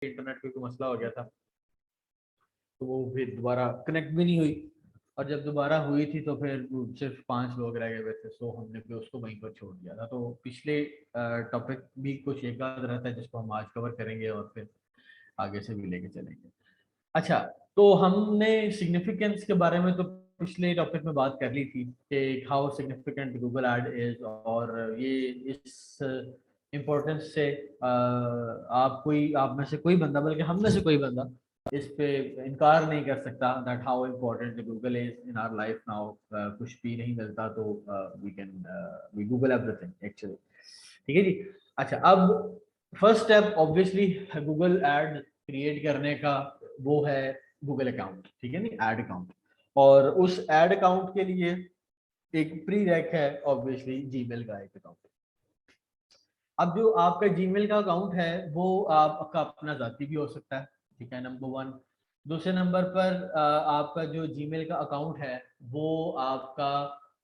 Internet पे कोई मसला हो गया था, तो वो फिर दोबारा कनेक्ट भी नहीं हुई। और जब दोबारा हुई थी तो फिर वो सिर्फ 5 लोग रह गए थे, सो हमने फिर उसको वहीं पर छोड़ दिया था। तो पिछले टॉपिक भी कुछ एक आध रहता है जिसको हम आज कवर करेंगे और फिर आगे से भी लेके चलेंगे। अच्छा, तो हमने सिग्निफिकेंस के बारे में तो पिछले टॉपिक में बात कर ली थी कि how significant Google ad is, और ये इस इम्पोर्टेंस से आप में से कोई बंदा, बल्कि हम में से कोई बंदा इस पे इनकार नहीं कर सकता that how important Google is in our life now. कुछ भी नहीं मिलता तो वी गूगल एवरीथिंग एक्चुअली। ठीक है जी। अच्छा, अब first step obviously Google ad create करने का वो है गूगल अकाउंट, ठीक है नहीं, एड अकाउंट। और उस एड अकाउंट के लिए एक प्री रैक है ऑब्वियसली जीमेल का एक अकाउंट। अब जो आपका जीमेल का अकाउंट है वो आपका अपना जाती भी हो सकता है, ठीक है, नंबर वन। दूसरे नंबर पर आपका जो जीमेल का अकाउंट है वो आपका,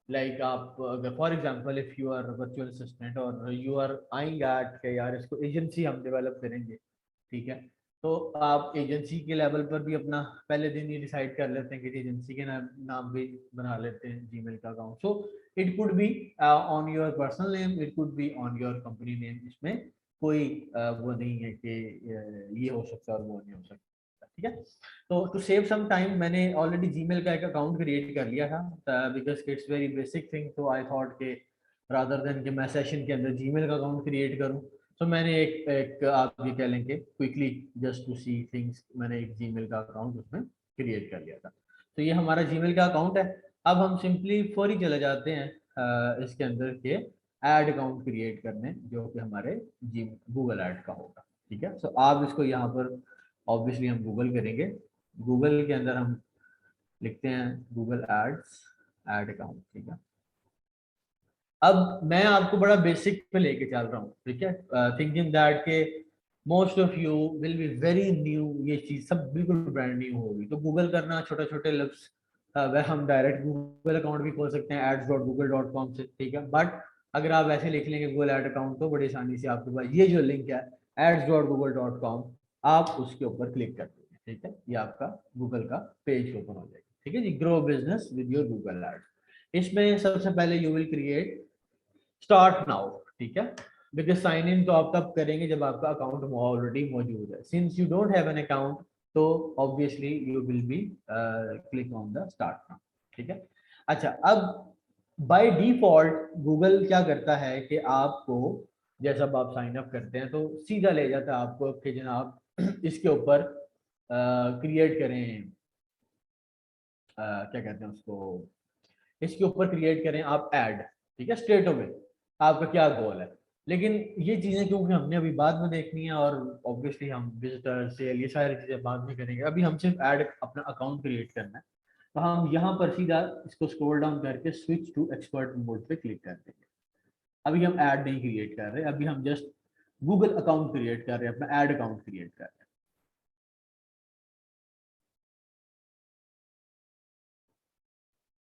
लाइक आप अगर for example if you are virtual assistant और यू आर आइंग एट के यार इसको एजेंसी हम डेवलप करेंगे, ठीक है, तो आप एजेंसी के लेवल पर भी अपना पहले दिन ही डिसाइड कर लेते हैं कि एजेंसी के नाम भी बना लेते हैं जीमेल का account. So it could be on your personal name, it could be on your company name. इसमें कोई वो नहीं है कि ये हो सकता है और वो नहीं हो सकता, ठीक है। तो टू सेव सम टाइम मैंने ऑलरेडी जीमेल का एक अकाउंट क्रिएट कर लिया था because it's very basic thing. तो आई थॉट के रादर देन कि मैं सेशन के अंदर जीमेल का अकाउंट क्रिएट करूं, तो मैंने एक आप ये कह लेंगे quickly just to see things, मैंने एक जीमेल का अकाउंट उसमें क्रिएट कर लिया था। तो ये हमारा जीमेल का अकाउंट है। अब हम सिंपली फौरी चले जाते हैं इसके अंदर के ऐड अकाउंट क्रिएट करने, जो कि हमारे जी गूगल ऐड का होगा, ठीक है। सो आप इसको यहाँ पर ऑब्वियसली हम गूगल करेंगे, गूगल के अंदर हम लिखते हैं गूगल एड्स ऐड अकाउंट, ठीक है। अब मैं आपको बड़ा बेसिक पे लेके चल रहा हूँ, ठीक है, थिंकिंग दैट के most of you will be very new, ये चीज सब बिल्कुल ब्रांड न्यू होगी। तो गूगल करना छोटे छोटे लफ्ज वह हम डायरेक्ट गूगल अकाउंट भी खोल सकते हैं ads.google.com से, ठीक है। बट अगर आप ऐसे लिख लेंगे गूगल एड अकाउंट तो बड़ी आसानी से आपके पास ये जो लिंक है ads.google.com, आप उसके ऊपर क्लिक कर देंगे, ठीक है, ये आपका गूगल का पेज ओपन हो जाएगा, ठीक है जी। Grow business with your Google ads. इसमें सबसे पहले you will create start now, ठीक है, बिकॉज साइन इन तो आप तब करेंगे जब आपका अकाउंट ऑलरेडी मौजूद है। Since you don't have an account तो obviously you will be click on the start now, ठीक है। अच्छा, अब बाय डिफॉल्ट गूगल क्या करता है कि आपको जैसा आप साइन अप करते हैं तो सीधा ले जाता है आपको कि जनाब इसके ऊपर क्रिएट करें, क्या कहते हैं उसको, इसके ऊपर क्रिएट करें आप ऐड, ठीक है, स्ट्रेट अवे आपका क्या गोल है। लेकिन ये चीजें क्योंकि हमने अभी बाद में देखनी है और ऑब्वियसली हम विजिटर सेल ये सारी चीजें बाद में करेंगे, अभी हम सिर्फ ऐड अपना अकाउंट क्रिएट करना है। तो हम यहाँ पर सीधा इसको स्क्रॉल डाउन करके स्विच टू एक्सपर्ट मोड पे क्लिक कर देंगे। अभी हम ऐड नहीं क्रिएट कर रहे, अभी हम जस्ट गूगल अकाउंट क्रिएट कर रहे हैं, अपना ऐड अकाउंट क्रिएट कर रहे हैं,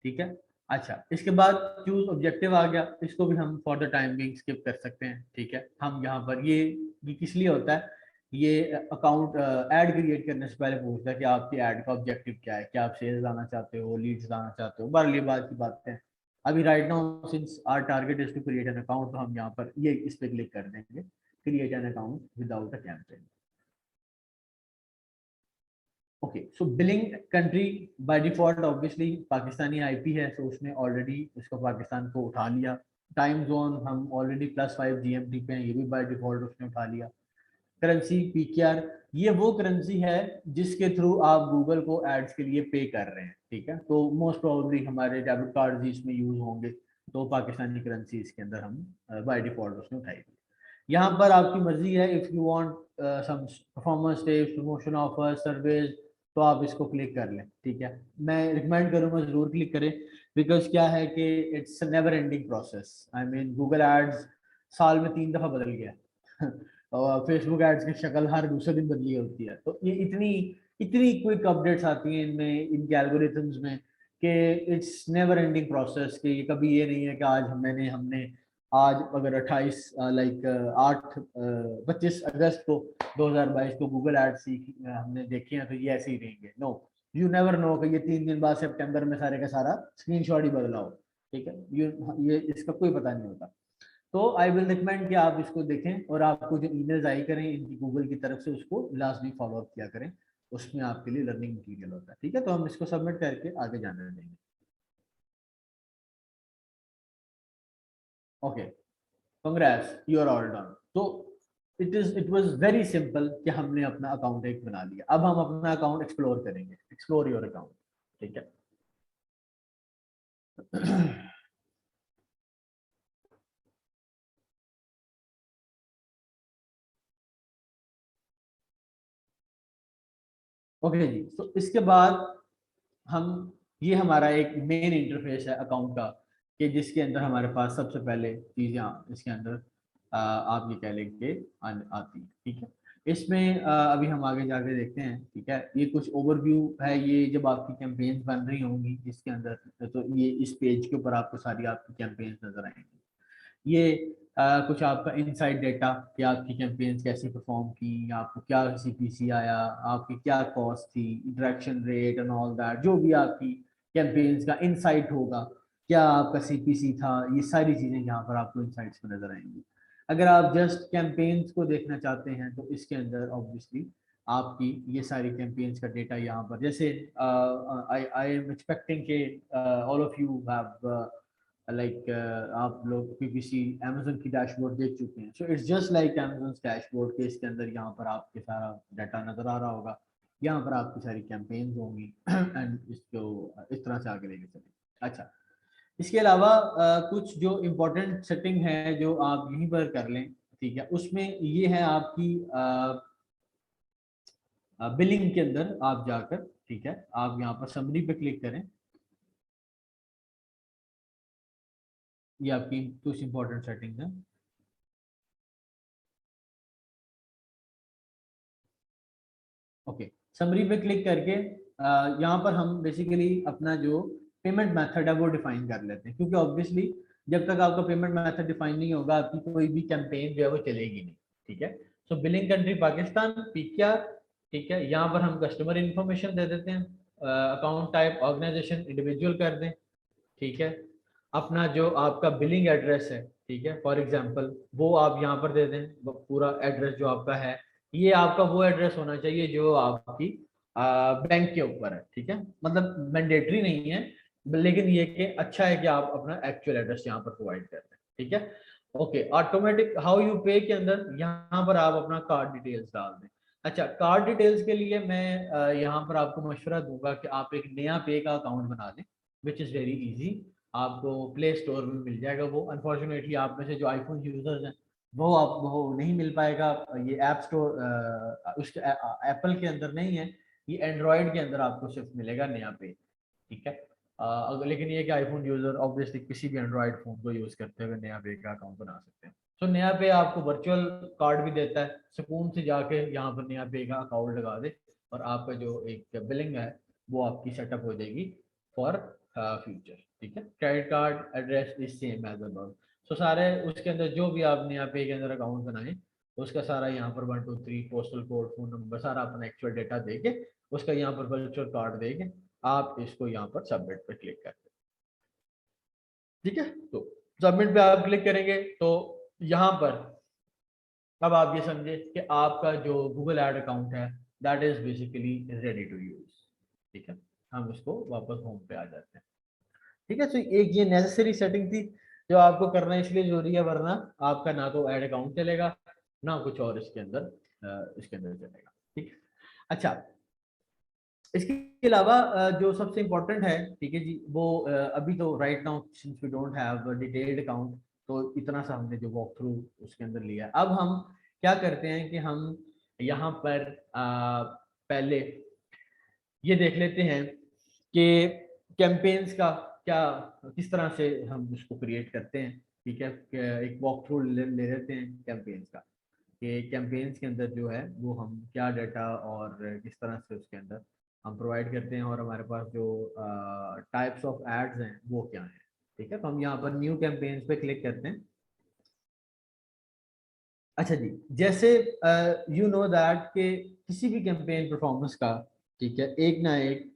ठीक है। अच्छा, इसके बाद चूज ऑब्जेक्टिव आ गया, इसको भी हम for the time being skip कर सकते हैं, ठीक है। हम यहाँ पर ये किस लिए होता है, ये अकाउंट ऐड क्रिएट करने से पहले पूछता है कि आपकी ऐड का ऑब्जेक्टिव क्या है, क्या आप सेल्स लाना चाहते हो, लीड्स लाना चाहते हो, बार ये बात की बात है। अभी right now since our target is to create an account, तो हम यहाँ पर ये इस पे क्लिक कर देंगे, create an account without a campaign. Okay, so billing country by default obviously Pakistani IP है, तो उसने ऑलरेडी इसको पाकिस्तान को उठा लिया। टाइम जोन हम ऑलरेडी +5 जीएमटी पे हैं, ये भी बाय डिफॉल्ट उसने उठा लिया। करेंसी पीकेआर, ये वो करेंसी है जिसके थ्रू आप गूगल को एड्स के लिए पे कर रहे हैं, ठीक है। तो मोस्ट प्रोबेबली हमारे डेबिट कार्ड भी इसमें यूज होंगे, तो पाकिस्तानी करेंसी इसके अंदर हम बाय डिफॉल्ट उसने उठाई। यहाँ पर आपकी मर्जी है, if you want some performance tips, promotion offer, service, तो आप इसको क्लिक कर लें, ठीक है। मैं रिकमेंड करूंगा जरूर क्लिक करें, बिकॉज क्या है कि it's never ending process. I mean Google ads साल में 3 दफा बदल गया और फेसबुक एड्स की शक्ल हर दूसरे दिन बदली होती है। तो ये इतनी इतनी क्विक अपडेट्स आती हैं इनमें, इनके एल्गोरिथम्स में, कि इट्स नेवर एंडिंग प्रोसेस। कि ये कभी ये नहीं है कि आज हमने आज अगर 25 अगस्त को 2022 को गूगल एड्स हमने देखे हैं तो ये ऐसे ही रहेंगे। नो, यू नेवर नो कि ये 3 दिन बाद सितंबर में सारे का सारा स्क्रीनशॉट ही बदला हो। ठीक है, ये इसका कोई पता नहीं होता। तो आई विल रिकमेंड कि आप इसको देखें और आपको जो ईमेल्स आई करें इनकी गूगल की तरफ से उसको लास्ट वीक फॉलो अप किया करें, उसमें आपके लिए लर्निंग मटीरियल होता है। ठीक है, तो हम इसको सबमिट करके आगे जाने देंगे। Okay, congrats, you are all done. तो इट वाज वेरी सिंपल कि हमने अपना अकाउंट एक बना लिया। अब हम अपना अकाउंट एक्सप्लोर करेंगे, एक्सप्लोर योर अकाउंट। ठीक है। ओके जी, तो इसके बाद हम, ये हमारा एक मेन इंटरफेस है अकाउंट का, कि जिसके अंदर हमारे पास सबसे पहले चीजें इसके अंदर आप ये कह लेंगे आती है। ठीक है, इसमें अभी हम आगे जाके देखते हैं। ठीक है, ये कुछ ओवरव्यू है, ये जब आपकी कैंपेन्स बन रही होंगी इसके अंदर, तो ये इस पेज के ऊपर आपको सारी आपकी कैंपेन्स नजर आएंगी। ये कुछ आपका इनसाइड डेटा कि आपकी कैंपेन्स कैसी परफॉर्म की, आपको क्या सीपीसी आया, आपकी क्या कॉस्ट थी, interaction rate and all that, जो भी आपकी कैंपेन्स का इनसाइट होगा, क्या आपका सीपीसी था, ये सारी चीजें यहाँ पर आपको इनसाइट्स में नजर आएंगी। अगर आप जस्ट कैंपेन्स को देखना चाहते हैं तो इसके अंदर ऑब्वियसली आपकी ये सारी कैंपेन्स का डेटा यहाँ पर, जैसे आई एम एक्सपेक्टिंग के all of you have like आप लोग पीपीसी अमेजोन की डैशबोर्ड देख चुके हैं। So it's just like Amazon dashboard के इसके अंदर यहाँ पर आपके सारा डाटा नजर आ रहा होगा, यहाँ पर आपकी सारी कैंपेन्स होंगी एंड इसको इस तरह से आगे लेके चलें। अच्छा, इसके अलावा कुछ जो इम्पोर्टेंट सेटिंग है जो आप यहीं पर कर लें। ठीक है, उसमें ये है आपकी बिलिंग के अंदर आप जाकर, ठीक है, आप यहाँ पर समरी पे क्लिक करें। ये आपकी कुछ इंपॉर्टेंट सेटिंग है। ओके, समरी पे क्लिक करके यहाँ पर हम बेसिकली अपना जो पेमेंट मेथड है वो डिफाइन कर लेते हैं, क्योंकि ऑब्वियसली जब तक आपका पेमेंट मेथड डिफाइन नहीं होगा आपकी कोई भी कैंपेन जो है वो चलेगी नहीं। ठीक है, सो बिलिंग कंट्री पाकिस्तान, पीक्यूआर। ठीक है, यहाँ पर हम कस्टमर इन्फॉर्मेशन दे देते हैं, अकाउंट टाइप ऑर्गेनाइजेशन इंडिविजुअल कर दें। ठीक है, अपना जो आपका बिलिंग एड्रेस है, ठीक है, फॉर एग्जांपल वो आप यहाँ पर दे दें, पूरा एड्रेस जो आपका है, ये आपका वो एड्रेस होना चाहिए जो आपकी बैंक के ऊपर है। ठीक है, मतलब मैंडेटरी नहीं है, लेकिन ये कि अच्छा है कि आप अपना एक्चुअल एड्रेस यहाँ पर प्रोवाइड कर दें। ठीक है, ओके, ऑटोमेटिक हाउ यू पे के अंदर यहाँ पर आप अपना कार्ड डिटेल्स डाल दें। अच्छा, कार्ड डिटेल्स के लिए मैं यहाँ पर आपको मशवरा दूंगा कि आप एक नया पे का अकाउंट बना लें, विच इज़ वेरी इजी। आपको प्ले स्टोर में मिल जाएगा वो। अनफॉर्चुनेटली आप में से जो आईफोन यूजर्स हैं वो नहीं मिल पाएगा। ये ऐप स्टोर उसके एप्पल के अंदर नहीं है, ये एंड्रॉयड के अंदर आपको सिर्फ मिलेगा नया पे। ठीक है, लेकिन ये कि आईफोन यूजर ऑब्वियसली किसी भी एंड्रॉयड फोन को यूज करते हुए नया पे का अकाउंट बना सकते हैं। तो नया पे आपको वर्चुअल कार्ड भी देता है, सुकून से जाके यहाँ पर नया पे का अकाउंट लगा दे और आपका जो एक बिलिंग है वो आपकी सेटअप हो जाएगी फॉर फ्यूचर। ठीक है, credit card address is same as above. So सारे उसके अंदर जो भी आपने यहाँ पे के अंदर अकाउंट बनाए उसका सारा यहाँ पर 123 पोस्टल कोड फोन नंबर सारा अपना एक्चुअल डेटा देके उसका यहाँ पर वर्चुअल कार्ड देके आप इसको यहाँ पर सबमिट पे क्लिक करते हैं। ठीक है, तो सबमिट पे आप क्लिक करेंगे तो यहाँ पर अब आप ये समझे कि आपका जो गूगल एड अकाउंट है that is basically ready to use. ठीक है, हम इसको वापस होम पे आ जाते हैं। ठीक है, तो एक ये नेसेसरी सेटिंग थी जो आपको करना इसलिए जरूरी है, वरना आपका ना तो ऐड अकाउंट चलेगा ना कुछ और इसके अंदर चलेगा। ठीक है, अच्छा, इसके अलावा जो सबसे इम्पोर्टेंट है, ठीक है जी, वो अभी तो right now since we don't have detailed account, तो इतना सा हमने जो वॉक थ्रू उसके अंदर लिया। अब हम क्या करते हैं कि हम यहाँ पर पहले ये देख लेते हैं कि कैंपेन्स का क्या, किस तरह से हम उसको क्रिएट करते हैं। ठीक है, एक वॉक थ्रू ले लेते हैं कैंपेन्स का, कि कैंपेन्स के अंदर जो है वो हम क्या डाटा और किस तरह से उसके अंदर हम प्रोवाइड करते हैं और हमारे पास जो टाइप्स ऑफ एड्स हैं वो क्या हैं। ठीक है, तो हम यहाँ पर न्यू कैंपेन्स पे क्लिक करते हैं। अच्छा जी, जैसे यू नो दैट के किसी भी कैंपेन परफॉर्मेंस का, ठीक है, एक ना एक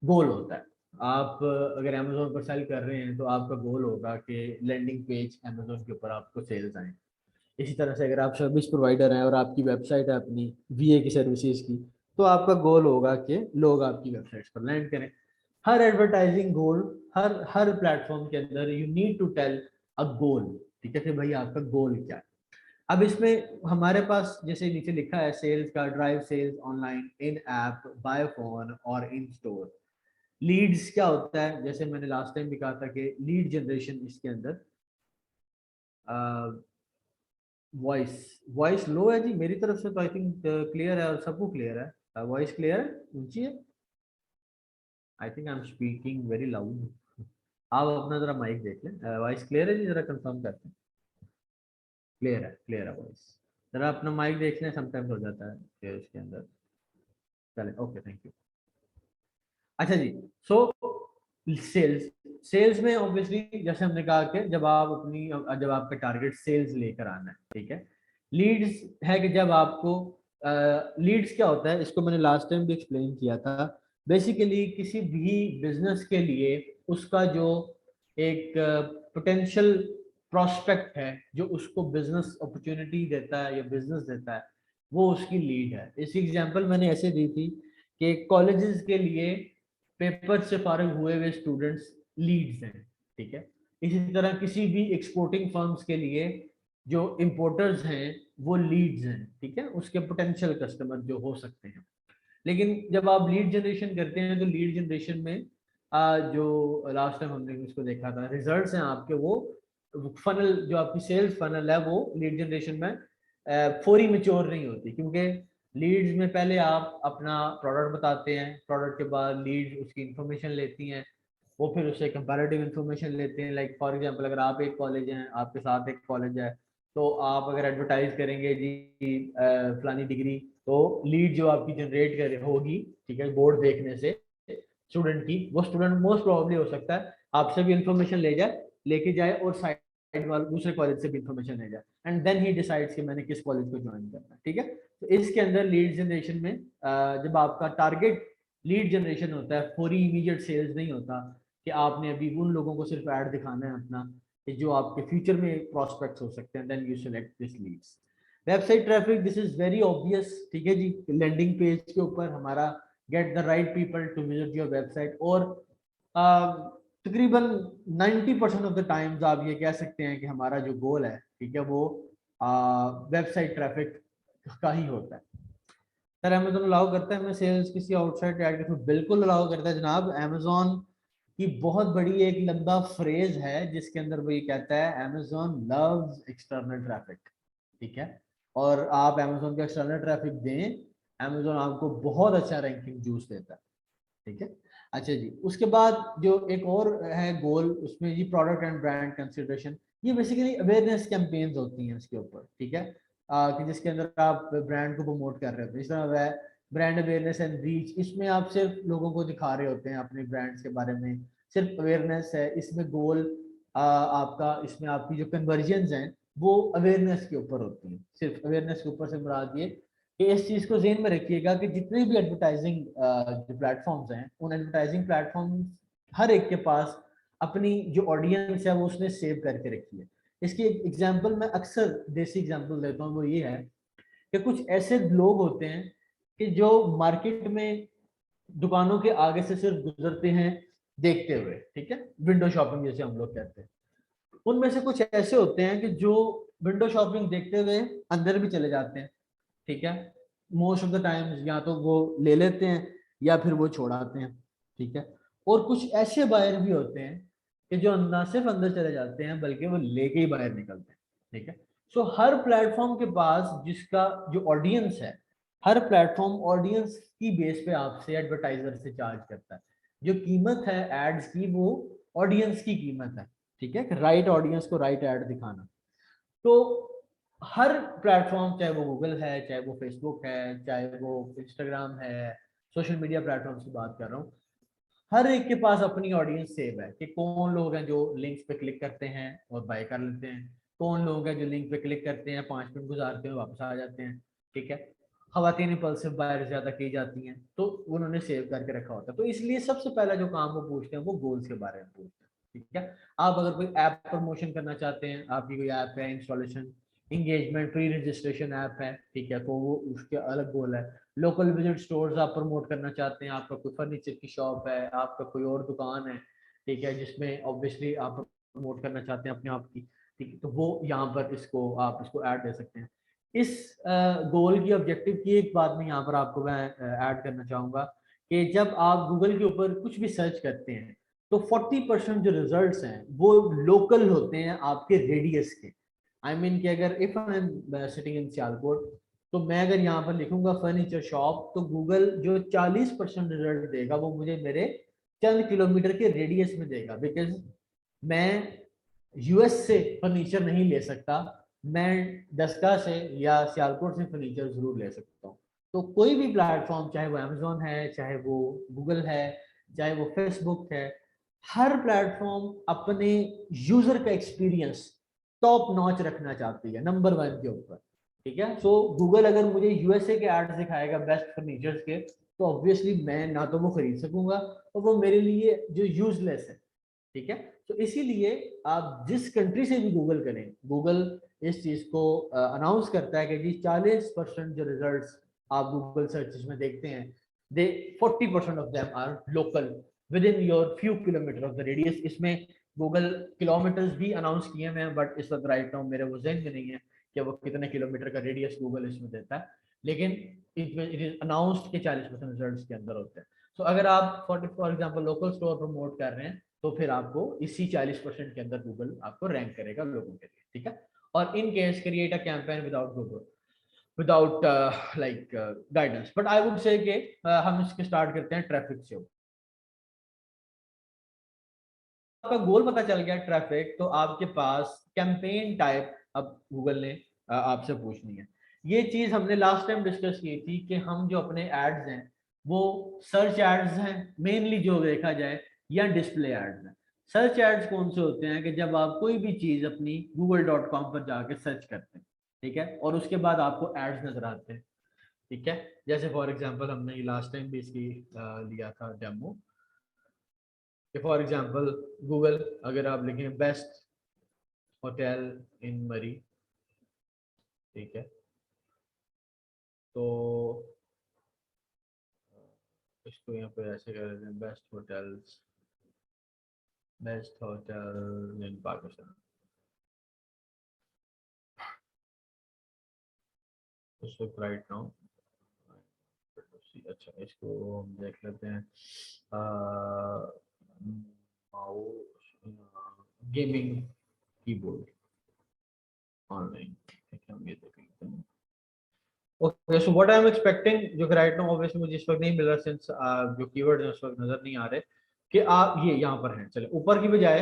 गोल होता है। आप अगर अमेजोन पर सेल कर रहे हैं तो आपका गोल होगा कि लैंडिंग पेज अमेजोन के ऊपर आपको सेल्स आए। इसी तरह से अगर आप सर्विस प्रोवाइडर हैं और आपकी वेबसाइट है अपनी वीए की सर्विसेज की, तो आपका गोल होगा कि लोग आपकी वेबसाइट्स पर लैंड करें। हर एडवर्टाइजिंग गोल, हर हर प्लेटफॉर्म के अंदर you need to tell a goal, ठीक है, कि भाई आपका गोल क्या है। अब इसमें हमारे पास जैसे नीचे लिखा है सेल्स का, ड्राइव सेल्स ऑनलाइन, इन ऐप, बाय फोन और इन स्टोर। लीड्स क्या होता है, जैसे मैंने लास्ट टाइम भी कहा था कि लीड जनरेशन इसके अंदर वॉइस वॉइस लो है जी मेरी तरफ से, तो आई थिंक क्लियर है और सबको क्लियर है। वॉइस क्लियर है, ऊंची है। I think I am speaking very loud. आप अपना जरा माइक देख लें, वॉइस क्लियर है जी, जरा कंफर्म करते हैं। क्लियर है, क्लियर है वॉइस। जरा अपना माइक देख लें, समटाइम्स हो जाता है कि उसके अंदर। चले, ओके, थैंक यू। अच्छा जी, सो सेल्स, सेल्स में ऑब्वियसली जैसे हमने कहा कि जब आपका टारगेट सेल्स लेकर आना है, ठीक है। लीड्स है कि जब आपको लीड्स क्या होता है, इसको मैंने लास्ट टाइम भी एक्सप्लेन किया था। बेसिकली किसी भी बिजनेस के लिए उसका जो एक पोटेंशियल प्रोस्पेक्ट है, जो उसको बिजनेस अपॉर्चुनिटी देता है या बिजनेस देता है, वो उसकी लीड है। इसकी एग्जांपल मैंने ऐसे दी थी कि कॉलेजेस के लिए पेपर से फारिग हुए हुए स्टूडेंट्स लीड्स हैं, ठीक है। इसी तरह किसी भी एक्सपोर्टिंग फर्म्स के लिए जो इंपोर्टर्स हैं वो लीड्स हैं, ठीक है, उसके पोटेंशियल कस्टमर जो हो सकते हैं। लेकिन जब आप लीड जनरेशन करते हैं तो लीड जनरेशन में जो लास्ट टाइम हमने उसको देखा था, रिजल्ट्स हैं आपके, वो फनल, जो आपकी सेल्स फनल है वो लीड जनरेशन में फौरी मेच्योर नहीं होती, क्योंकि लीड्स में पहले आप अपना प्रोडक्ट बताते हैं, प्रोडक्ट के बाद लीड उसकी इंफॉर्मेशन लेती हैं, वो फिर उससे कंपैरेटिव इंफॉर्मेशन लेते हैं। लाइक फॉर एग्जांपल, अगर आप एक कॉलेज हैं, आपके साथ एक कॉलेज है, तो आप अगर एडवर्टाइज करेंगे जी फलानी डिग्री, तो लीड जो आपकी जनरेट कर होगी, ठीक है, बोर्ड देखने से स्टूडेंट की, वो स्टूडेंट मोस्ट प्रोबेबली हो सकता है आपसे भी इंफॉर्मेशन लेके जाए और साइड वाले दूसरे कॉलेज से भी इंफॉर्मेशन ले जाए, एंड देन ही डिसाइड्स कि मैंने किस कॉलेज को ज्वाइन करना है, ठीक है। तो इसके अंदर लीड जनरेशन में जब आपका टारगेट लीड जनरेशन होता है, फॉरी इमीडिएट सेल्स नहीं होता कि आपने अभी उन लोगों को सिर्फ ऐड दिखाना है अपना कि जो आपके फ्यूचर में प्रोस्पेक्ट्स हो सकते हैं, then you select this leads. Website traffic, this is very obvious, ठीक है जी। लैंडिंग पेज के ऊपर हमारा get the right people to visit your website, और तकरीबन 90% ऑफ द टाइम्स आप ये कह सकते हैं कि हमारा जो गोल है, ठीक है, वो वेबसाइट ट्रैफिक का ही होता है। सर अमेजोन अलाउ करता है हमें सेल्स किसी आउटसाइड ऐड के थ्रू? बिल्कुल अलाउ करता है जनाब। अमेजोन की बहुत बड़ी एक लंबा फ्रेज है जिसके अंदर वो ये कहता है, अमेजोन लव्स एक्सटर्नल ट्रैफिक, ठीक है। और आप अमेजोन को एक्सटर्नल ट्रैफिक दें, अमेजोन आपको बहुत अच्छा रैंकिंग जूस देता है, ठीक है। अच्छा जी, उसके बाद जो एक और है गोल, उसमें ये प्रोडक्ट एंड ब्रांड कंसिडरेशन, ये बेसिकली अवेयरनेस कैंपेन्स होती हैं इसके ऊपर, ठीक है। कि जिसके अंदर आप ब्रांड को प्रमोट कर रहे होते हैं। इस तरह ब्रांड अवेयरनेस एंड रीच, इसमें आप सिर्फ लोगों को दिखा रहे होते हैं अपने ब्रांड्स के बारे में, सिर्फ अवेयरनेस है इसमें गोल। आपका इसमें आपकी जो कन्वर्जन हैं वो अवेयरनेस के ऊपर होती है, सिर्फ अवेयरनेस के ऊपर से मुराद ये कि इस चीज को ज़हन में रखिएगा कि जितने भी एडवर्टाइजिंग जो प्लेटफॉर्म्स हैं, उन एडवर्टाइजिंग प्लेटफॉर्म हर एक के पास अपनी जो ऑडियंस है वो उसने सेव करके रखी है। इसकी एक एग्जांपल मैं अक्सर देसी एग्जांपल देता हूँ, वो ये है कि कुछ ऐसे लोग होते हैं कि जो मार्केट में दुकानों के आगे से सिर्फ गुजरते हैं देखते हुए, ठीक है, विंडो शॉपिंग जैसे हम लोग कहते हैं। उनमें से कुछ ऐसे होते हैं कि जो विंडो शॉपिंग देखते हुए अंदर भी चले जाते हैं, ठीक है। मोस्ट ऑफ द टाइम्स या तो वो ले लेते हैं या फिर वो छोड़ाते हैं, ठीक है। और कुछ ऐसे बायर भी होते हैं कि जो ना सिर्फ अंदर चले जाते हैं बल्कि वो लेके ही बाहर निकलते हैं, ठीक है। सो हर प्लेटफॉर्म के पास जिसका जो ऑडियंस है, हर प्लेटफॉर्म ऑडियंस की बेस पे आपसे एडवर्टाइजर से चार्ज करता है। जो कीमत है एड्स की, वो ऑडियंस की कीमत है, ठीक है, राइट ऑडियंस को राइट एड दिखाना। तो हर प्लेटफॉर्म, चाहे वो गूगल है, चाहे वो फेसबुक है, चाहे वो इंस्टाग्राम है, सोशल मीडिया प्लेटफॉर्म्स की बात कर रहा हूँ, हर एक के पास अपनी ऑडियंस सेव है कि कौन लोग हैं जो लिंक्स पे क्लिक करते हैं और बाय कर लेते हैं, कौन लोग हैं जो लिंक पे क्लिक करते हैं, 5 मिनट गुजारते हैं, वापस आ जाते हैं, ठीक है। खवातीन इंपल्सिव बायर ज्यादा की जाती हैं, तो उन्होंने सेव करके रखा होता है। तो इसलिए सबसे पहला जो काम वो पूछते हैं वो गोल्स के बारे में पूछते हैं, ठीक है। आप अगर कोई ऐप प्रमोशन करना चाहते हैं, आपकी कोई ऐप है, installation, engagement, pre registration app है, ठीक है, तो वो उसके अलग गोल है। लोकल विजिट स्टोर्स आप प्रमोट करना चाहते हैं, आपका कोई फर्नीचर की शॉप है, आपका कोई और दुकान है, ठीक है, जिसमें ऑब्वियसली आप प्रमोट करना चाहते हैं अपने आप की, ठीक है, तो वो यहाँ पर इसको आप इसको ऐड दे सकते हैं। इस गोल की ऑब्जेक्टिव की एक बात मैं यहाँ पर आपको मैं ऐड करना चाहूंगा कि जब आप गूगल के ऊपर कुछ भी सर्च करते हैं तो 40% जो रिजल्ट्स हैं वो लोकल होते हैं आपके रेडियस के। आई मीन कि अगर if I am sitting in Sialkot, तो मैं अगर यहाँ पर लिखूंगा फर्नीचर शॉप, तो गूगल जो 40% रिजल्ट देगा वो मुझे मेरे चंद किलोमीटर के रेडियस में देगा, बिकॉज मैं यूएस से फर्नीचर नहीं ले सकता, मैं दसका से या सियालकोट से फर्नीचर जरूर ले सकता हूँ। तो कोई भी प्लेटफॉर्म, चाहे वो अमेजोन है, चाहे वो गूगल है, चाहे वो फेसबुक है, हर प्लेटफॉर्म अपने यूजर का एक्सपीरियंस टॉप नॉच रखना चाहती है, नंबर 1 के ऊपर, ठीक है। सो गूगल अगर मुझे यूएसए के एड्स दिखाएगा बेस्ट फर्नीचर्स के, तो ऑब्वियसली मैं ना तो वो खरीद सकूंगा और वो मेरे लिए जो यूजलेस है, ठीक है। तो इसीलिए आप जिस कंट्री से भी गूगल करें, गूगल इस चीज को अनाउंस करता है कि जी 40% जो रिजल्ट्स आप गूगल सर्चेस में देखते हैं, they 40% of them are local within your few kilometer of the radius. इसमें गूगल किलोमीटर्स भी अनाउंस किए हुए हैं, बट इस वक्त राइट नाउ मेरे वो जहन में नहीं है कि वो कितने किलोमीटर का रेडियस गूगल इसमें देता है, लेकिन इट इज अनाउंस्ड के 40% रिजल्ट्स के अंदर होते हैं। सो अगर आप for example local store promote कर रहे हैं, तो फिर आपको इसी 40% के अंदर गूगल आपको रैंक करेगा लोगों के लिए, ठीक है। और in case create a campaign without Google, without like guidance, but I would say कि हम इसके स्टार्ट करते हैं ट्रैफिक से। आपका गोल पता चल गया ट्रैफिक, तो आपके पास कैंपेन टाइप अब गूगल ने आपसे पूछनी है। ये चीज हमने लास्ट टाइम डिस्कस की थी कि हम जो अपने एड्स हैं वो सर्च एड्स हैं मेनली जो देखा जाए, या डिस्प्ले एड्स हैं। सर्च एड्स कौन से होते हैं कि जब आप कोई भी चीज अपनी google.com पर जाके सर्च करते हैं, ठीक है, और उसके बाद आपको एड्स नजर आते हैं, ठीक है। जैसे फॉर एग्जांपल हमने लास्ट टाइम भी इसकी लिया था डेमो, कि फॉर एग्जांपल गूगल अगर आप लिखें बेस्ट होटल इन मरी, ठीक है, तो इसको यहाँ पे ऐसे कर देते हैं best hotel in Pakistan. Right now अच्छा, इसको हम देख लेते हैं गेमिंग कीबोर्ड ऑनलाइन, ठीक है, हम ये देख लेते हैं। Okay, so what I am expecting, जो कि राइट नाउ ऑब्वियसली मुझे इस वक्त नहीं मिल रहा, सिंस जो कीवर्ड है उस वक्त नजर नहीं आ रहे, कि आप ये यहाँ पर हैं। चले ऊपर की बजाय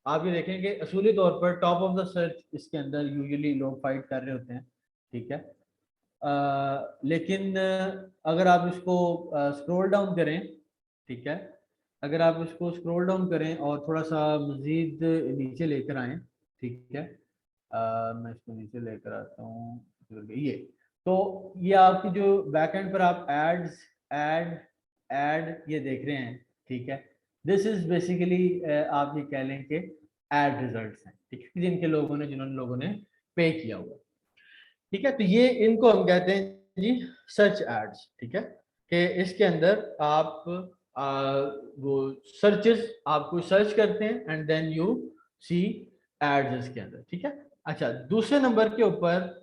आप ये देखें कि असूली तौर पर टॉप ऑफ द सर्च इसके अंदर यूजुअली लोग फाइट कर रहे होते हैं, ठीक है। लेकिन अगर आप इसको स्क्रॉल डाउन करें, ठीक है, अगर आप इसको स्क्रॉल डाउन करें और थोड़ा सा मजीद नीचे लेकर आए, ठीक है, मैं इसको नीचे लेकर आता हूँ, ये, तो ये आपकी जो बैक एंड पर आप एड्स एड एड ये देख रहे हैं, ठीक है, दिस इज बेसिकली आप ये कह लें कि एड रिजल्ट्स हैं, ठीक है, जिन्होंने लोगों ने पे किया हुआ, ठीक है। तो ये इनको हम कहते हैं जी सर्च एड्स, ठीक है, कि इसके अंदर आप वो सर्चेस आप कोई सर्च करते हैं and then you see ads इसके अंदर, ठीक है। अच्छा, दूसरे नंबर के ऊपर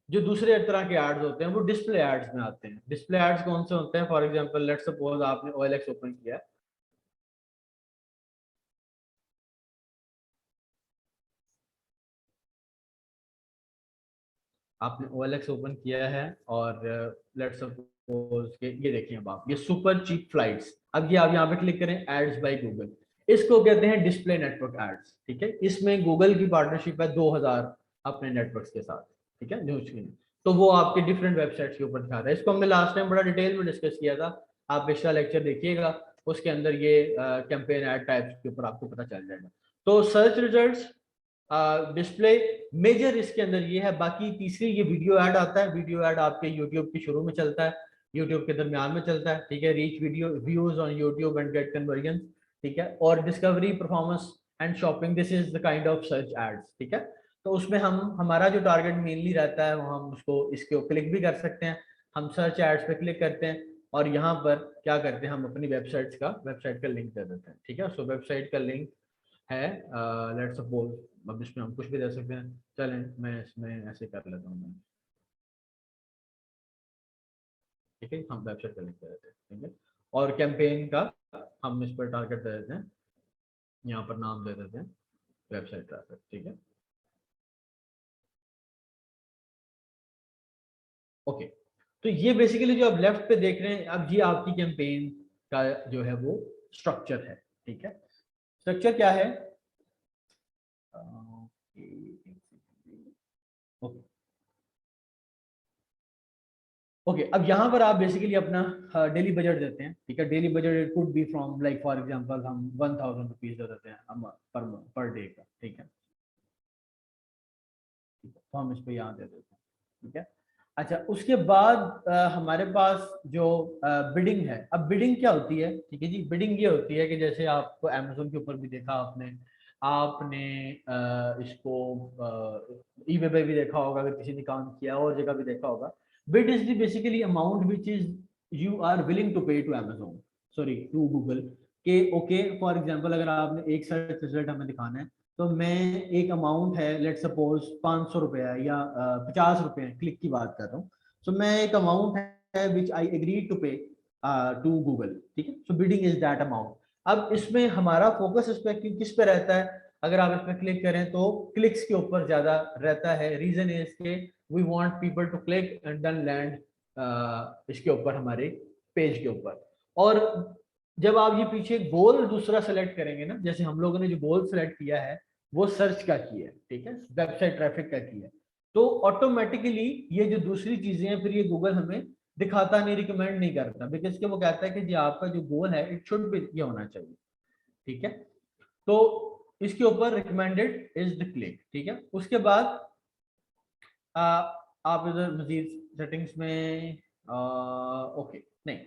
जो दूसरे तरह के एड्स होते हैं वो डिस्प्ले एड्स में आते हैं। डिस्प्ले एड्स कौन से होते हैं? फॉर एग्जांपल लेट्स सपोज आपने OLX ओपन किया, आपने OLX ओपन किया है और लेट्स सपोज के ये देखिए, अब आप ये सुपर चीप फ्लाइट्स, अब ये आप यहाँ पे क्लिक करें एड्स बाय गूगल, इसको कहते हैं डिस्प्ले नेटवर्क एड्स, ठीक है। इसमें गूगल की पार्टनरशिप है 2000 अपने नेटवर्क्स के साथ, ठीक है, न्यूज की, तो वो आपके डिफरेंट वेबसाइट्स के ऊपर दिखा रहा है। इसको हमने लास्ट टाइम बड़ा डिटेल में डिस्कस किया था, आप पिछला लेक्चर देखिएगा, उसके अंदर ये कैंपेन एड टाइप्स के ऊपर आपको पता चल जाएगा। तो सर्च रिजल्ट्स डिस्प्ले मेजर इसके अंदर ये है। बाकी तीसरी ये वीडियो ऐड आता है। वीडियो ऐड आपके यूट्यूब के शुरू में चलता है, यूट्यूब के दरमियान में चलता है, ठीक है। Reach video views on YouTube and get conversion, ठीक है। और discovery, performance and shopping, this is the kind of search ads, ठीक है। तो उसमें हम, हमारा जो टारगेट मेनली रहता है वो हम उसको इसके क्लिक भी कर सकते हैं। हम सर्च एड्स पे क्लिक करते हैं और यहाँ पर क्या करते हैं, हम अपनी वेबसाइट का लिंक दे देते हैं, ठीक है। सो वेबसाइट का लिंक है, लेट्स सपोज, अब इसमें हम कुछ भी दे सकते हैं। चलें मैं इसमें ऐसे कर लेता हूँ मैं, ठीक है। हम वेबसाइट का लिंक दे देते हैं, ठीक है। और कैंपेन का हम इस पर टारगेट दे देते हैं, यहाँ पर नाम दे देते हैं वेबसाइट ट्रैफिक, ठीक है। ओके, तो ये बेसिकली जो आप लेफ्ट पे देख रहे हैं, अब ये आपकी कैंपेन का जो है वो स्ट्रक्चर है, ठीक है। स्ट्रक्चर क्या है, ओके ओके। अब यहाँ पर आप बेसिकली अपना डेली बजट देते हैं, ठीक है। Daily budget it could be from like for example हम 1000 रुपीज दे देते हैं हम पर डे का, ठीक है। ठीक है, तो हम इस पे यहाँ दे देते हैं, ठीक है। अच्छा, उसके बाद हमारे पास जो बिडिंग है। अब बिडिंग क्या होती है, ठीक है जी। बिडिंग ये होती है कि जैसे आपको अमेजोन के ऊपर भी देखा आपने, आपने इसको ईबे पे भी देखा होगा, अगर किसी ने काम किया और जगह भी देखा होगा। Bid is the basically amount which is you are willing to pay to Amazon, sorry to Google, के ओके फॉर एग्जांपल अगर आपने एक सर्च रिजल्ट हमें दिखाना है, तो मैं एक अमाउंट है, लेट सपोज 500 रुपया या 50 रुपये, क्लिक की बात कर रहा हूँ। सो मैं एक अमाउंट है विच I agree to pay to Google, ठीक है। सो बिडिंग इज दैट अमाउंट। अब इसमें हमारा फोकस इस पे किस पे रहता है, अगर आप इस पे क्लिक करें तो क्लिक्स के ऊपर ज्यादा रहता है। रीजन इज के we want people to click and then land इसके ऊपर, हमारे पेज के ऊपर। और जब आप ये पीछे गोल दूसरा सेलेक्ट करेंगे ना, जैसे हम लोगों ने जो गोल सेलेक्ट किया है वो सर्च का किया है, ठीक है, वेबसाइट ट्रैफिक का किया है, तो ऑटोमेटिकली ये जो दूसरी चीजें हैं फिर ये गूगल हमें दिखाता नहीं, रिकमेंड नहीं करता, बिकॉज के वो कहता है कि जी आपका जो गोल है इट शुड भी ये होना चाहिए, ठीक है। तो इसके ऊपर रिकमेंडेड इज द क्लिक, ठीक है। उसके बाद आ, आप इधर मजीद सेटिंग्स में ओके नहीं,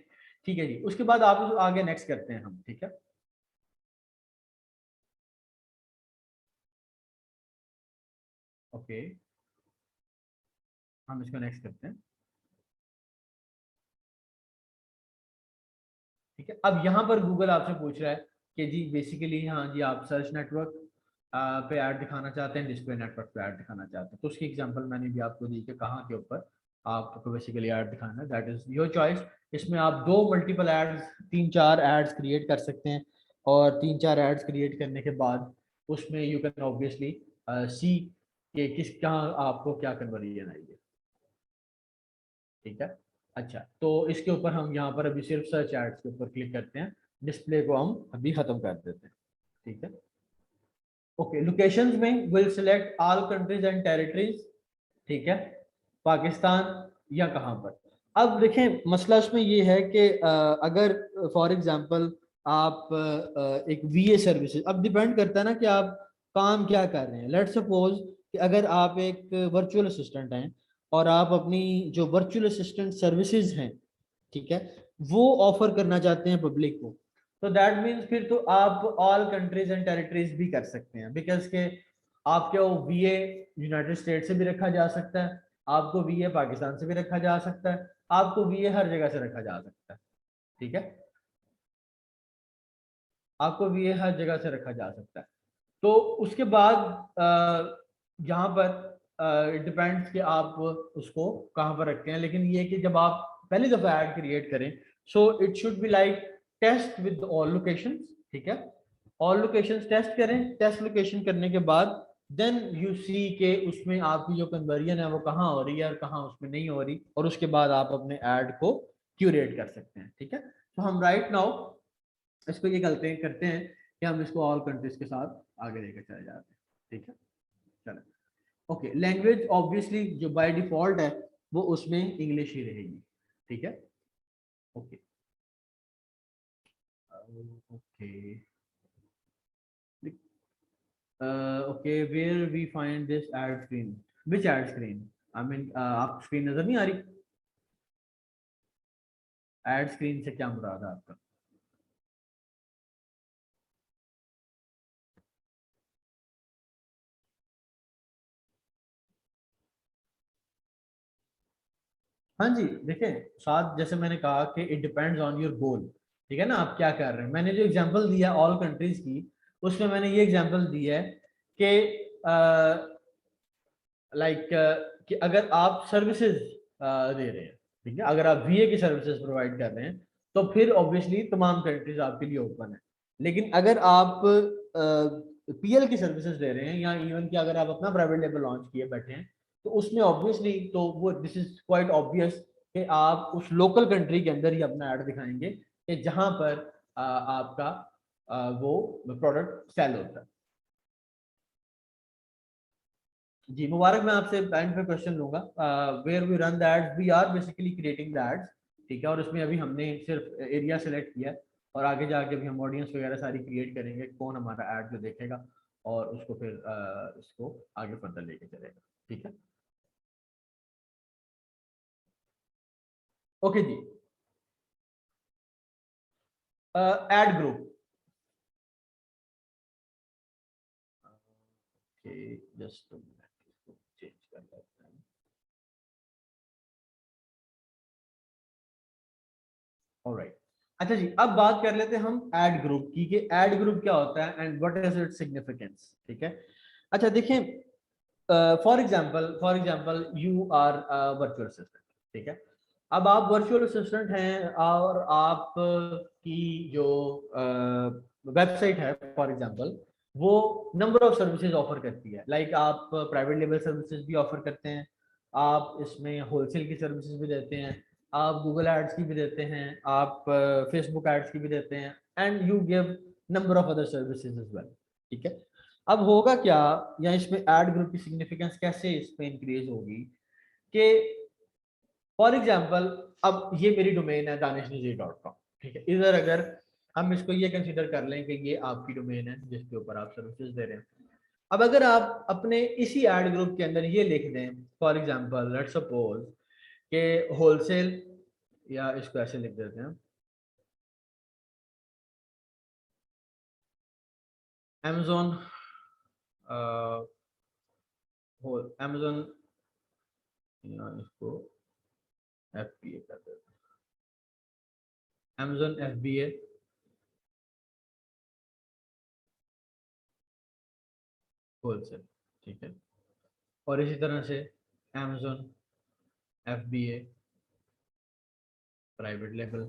ठीक है जी। उसके बाद आप आगे नेक्स्ट करते हैं हम, ठीक है। ओके, हम इसको नेक्स्ट करते हैं, ठीक है। अब यहाँ पर गूगल आपसे पूछ रहा है कि जी बेसिकली, हाँ जी आप सर्च नेटवर्क पे ऐड दिखाना चाहते हैं, डिस्प्ले नेटवर्क पे ऐड दिखाना चाहते हैं। तो उसकी एग्जांपल मैंने भी आपको दी कि कहाँ के ऊपर आपको बेसिकली ऐड दिखाना है, दैट इज योर चॉइस। इसमें आप दो मल्टीपल एड्स, तीन चार एड्स क्रिएट कर सकते हैं, और तीन चार एड्स क्रिएट करने के बाद उसमें यू कैन ऑब्वियसली सी कि किस कहाँ आपको क्या कन्वर्जन आई है, ठीक है। अच्छा, तो इसके ऊपर हम यहाँ पर अभी सिर्फ सर्च एड्स के ऊपर क्लिक करते हैं, डिस्प्ले को हम अभी खत्म कर देते हैं, ठीक है। ओके, लोकेशंस में will select all countries and territories, ठीक है, पाकिस्तान या कहाँ पर। अब देखें मसला इसमें ये है कि अगर फॉर एग्जांपल आप एक वीए सर्विसेज, अब डिपेंड करता है ना कि आप काम क्या कर रहे हैं। लेट्स सपोज कि अगर आप एक वर्चुअल असिस्टेंट हैं और आप अपनी जो वर्चुअल असिस्टेंट सर्विसेज हैं, ठीक है, वो ऑफर करना चाहते हैं पब्लिक को, तो दैट मीन्स फिर तो आप ऑल कंट्रीज एंड टेरिटरीज भी कर सकते हैं, बिकॉज के आपके वो वीए यूनाइटेड स्टेट से भी रखा जा सकता है, आपको वीए पाकिस्तान से भी रखा जा सकता है, आपको वीए हर जगह से रखा जा सकता है, ठीक है। आपको वीए हर जगह से रखा जा सकता है। तो उसके बाद यहाँ पर इट डिपेंड्स कि आप उसको कहाँ पर रखते हैं, लेकिन ये कि जब आप पहली दफा ऐड क्रिएट करें, so it should be like test with all locations, ठीक है। ऑल लोकेशंस टेस्ट करें, टेस्ट लोकेशन करने के बाद देन यू सी के उसमें आपकी जो कन्वर्जन है वो कहाँ हो रही है और कहाँ उसमें नहीं हो रही, और उसके बाद आप अपने ऐड को क्यूरेट कर सकते हैं, ठीक है। तो हम राइट नाउ इसको ये करते हैं कि हम इसको ऑल कंट्रीज के साथ आगे लेकर चले जाते हैं, ठीक है। चलो, ओके, लैंग्वेज ऑब्वियसली जो बाय डिफॉल्ट है वो उसमें इंग्लिश ही रहेगी, ठीक है। Okay okay, okay, where we find this ad screen, which ad screen, I mean आप स्क्रीन नजर नहीं आ रही? एड स्क्रीन से क्या मुराद है आपका? हाँ जी, देखें, साथ जैसे मैंने कहा कि it depends on your goal. ठीक है ना, आप क्या कर रहे हैं। मैंने जो एग्जांपल दिया ऑल कंट्रीज की, उसमें मैंने ये एग्जांपल दी है कि लाइक कि अगर आप सर्विसेज दे रहे हैं, ठीक है, अगर आप वीए की सर्विसेज प्रोवाइड कर रहे हैं, तो फिर ऑब्वियसली तमाम कंट्रीज आपके लिए ओपन है। लेकिन अगर आप पीएल की सर्विसेज दे रहे हैं, या इवन कि अगर आप अपना प्राइवेट लेबल लॉन्च किए बैठे हैं, तो उसमें ऑब्वियसली तो वो दिस इज क्वाइट ऑब्वियस कि आप उस लोकल कंट्री के अंदर ही अपना ऐड दिखाएंगे कि जहां पर आपका वो प्रोडक्ट सेल होता है। जी मुबारक, मैं आपसे एंड पे क्वेश्चन लूंगा। Where we run the ads, we are basically creating the ads. ठीक है, और इसमें अभी हमने सिर्फ एरिया सेलेक्ट किया है, और आगे जाके भी हम ऑडियंस वगैरह सारी क्रिएट करेंगे, कौन हमारा ऐड जो देखेगा और उसको फिर इसको आगे फर्दर लेके चलेगा। ठीक है, ओके जी। Ad group, okay, just change कर लेते हैं। ऑलराइट, अच्छा जी, अब बात कर लेते हैं हम ऐड ग्रुप की, कि ऐड ग्रुप क्या होता है and what is its significance. ठीक है, अच्छा देखिए, for example you are virtual assistant. ठीक है, अब आप वर्चुअल असिस्टेंट हैं और आप की जो वेबसाइट है फॉर एग्जांपल, वो नंबर ऑफ सर्विसेज ऑफर करती है। लाइक आप प्राइवेट लेवल सर्विसेज भी ऑफर करते हैं, आप इसमें होलसेल की सर्विसेज भी देते हैं, आप गूगल एड्स की भी देते हैं, आप फेसबुक एड्स की भी देते हैं, and you give number of other services as well. ठीक है, अब होगा क्या, या इसमें एड ग्रुप की सिग्निफिकेंस कैसे इसमें इंक्रीज होगी, कि फॉर एग्जांपल अब ये मेरी डोमेन है danishnazeer.com। ठीक है, इधर अगर हम इसको ये कंसीडर कर लें कि ये आपकी डोमेन है जिसके ऊपर आप सर्विसेज दे रहे हैं। अब अगर आप अपने इसी एड ग्रुप के अंदर ये लिख दें, फॉर एग्जांपल लेट्स सपोज कि होलसेल, या इसको ऐसे लिख देते हैं, Amazon, Amazon, या इसको FBA कर देते हैं, Amazon FBA होलसेल। ठीक है, और इसी तरह से Amazon FBA प्राइवेट लेवल।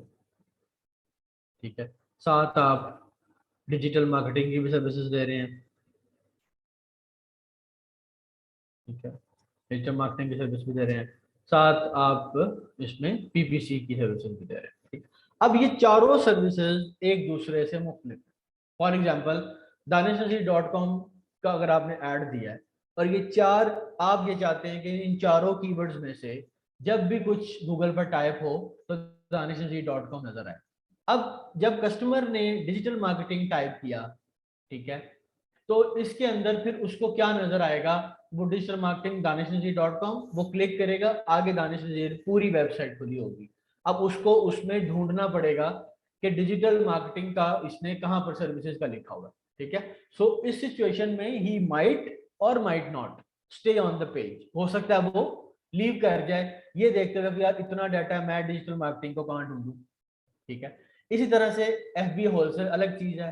ठीक है, साथ आप डिजिटल मार्केटिंग की भी सर्विसेज दे रहे हैं। ठीक है, डिजिटल मार्केटिंग की सर्विस भी दे रहे हैं, साथ आप इसमें पीपीसी की सर्विसेज भी दे रहे हैं। ठीक, अब ये चारों सर्विसेज एक दूसरे से मुख्तलिफ है। फॉर एग्जाम्पल danishnazeer.com का अगर आपने ऐड दिया है, और ये चार, आप ये चाहते हैं कि इन चारों कीवर्ड्स में से जब भी कुछ गूगल पर टाइप हो तो danishnazeer.com नजर आए। अब जब कस्टमर ने डिजिटल मार्केटिंग टाइप किया, ठीक है, तो इसके अंदर फिर उसको क्या नजर आएगा, वो डिजिटल मार्केटिंग danishnazeer.com, वो क्लिक करेगा, आगे दानिश नजीर पूरी वेबसाइट खुली होगी। अब उसको उसमें ढूंढना पड़ेगा कि डिजिटल मार्केटिंग का इसने कहां पर सर्विसेज का लिखा हुआ है। ठीक है, सो इस सिचुएशन में ही माइट और might not stay on the page, हो सकता है वो लीव कर जाए, ये देखते हुए कि यार इतना डाटा मैं डिजिटल मार्केटिंग को कहां ढूंढूं। ठीक है, इसी तरह से एफबीए होलसेल अलग चीज है,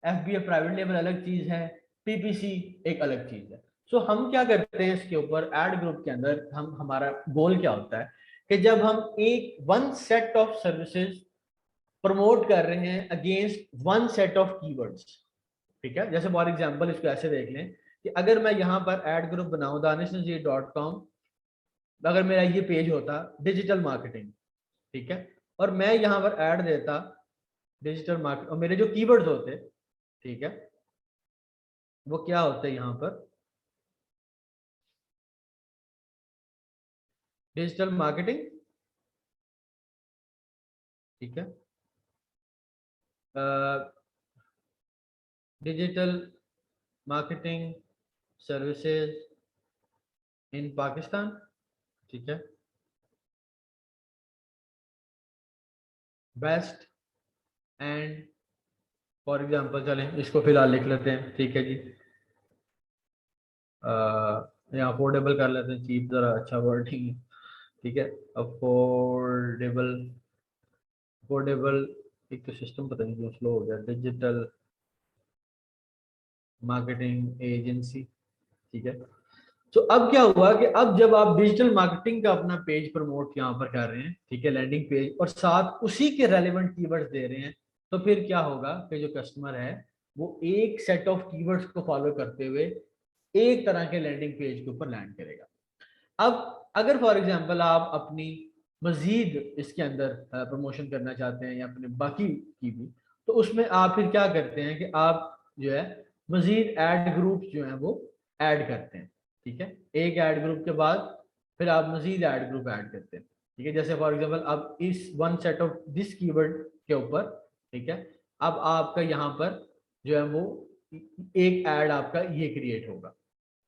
एफबीए प्राइवेट लेवल अलग चीज है, पीपीसी एक अलग चीज है। सो हम क्या करते हैं इसके ऊपर एड ग्रुप के अंदर, हम हमारा गोल क्या होता है कि जब हम एक one set of services promote कर रहे हैं against one set of keywords. ठीक है, जैसे फॉर एग्जांपल इसको ऐसे देख लें कि अगर मैं यहाँ पर एड ग्रुप बनाऊं danishnazeer.com, अगर मेरा ये पेज होता डिजिटल मार्केटिंग, ठीक है, और मैं यहाँ पर ऐड देता डिजिटल मार्केट, और मेरे जो कीवर्ड्स होते, ठीक है, वो क्या होते हैं यहाँ पर, डिजिटल मार्केटिंग। ठीक है, digital marketing services in Pakistan, ठीक है, बेस्ट एंड, फॉर एग्जांपल चलें इसको फिलहाल लिख लेते हैं, ठीक है जी, यहाँ अफोर्डेबल कर लेते हैं, चीप ज़रा अच्छा वर्ड नहीं है, ठीक है, अफोर्डेबल, अफोर्डेबल, एक तो सिस्टम पता नहीं क्यों स्लो हो गया, डिजिटल मार्केटिंग एजेंसी, ठीक है। तो अब क्या हुआ कि अब जब आप डिजिटल मार्केटिंग का अपना पेज प्रमोट यहाँ पर कर रहे हैं, ठीक है, लैंडिंग पेज, और साथ उसी के रेलेवेंट कीवर्ड्स दे रहे हैं, तो फिर क्या होगा कि जो कस्टमर है वो एक सेट ऑफ कीवर्ड्स को फॉलो करते हुए एक तरह के लैंडिंग पेज के ऊपर लैंड करेगा। अब अगर फॉर एग्जांपल आप अपनी मजीद इसके अंदर प्रमोशन करना चाहते हैं या अपने बाकी की भी, तो उसमें आप फिर क्या करते हैं कि आप जो है मजीद ऐड ग्रुप्स जो हैं वो ऐड करते हैं, ठीक है, एक ऐड ग्रुप के बाद फिर आप मजीद ऐड ग्रुप ऐड करते हैं, ठीक है, जैसे फॉर एग्जांपल अब इस one set of this keyword के ऊपर, ठीक है, अब आपका यहाँ पर जो है वो एक ऐड आपका ये क्रिएट होगा,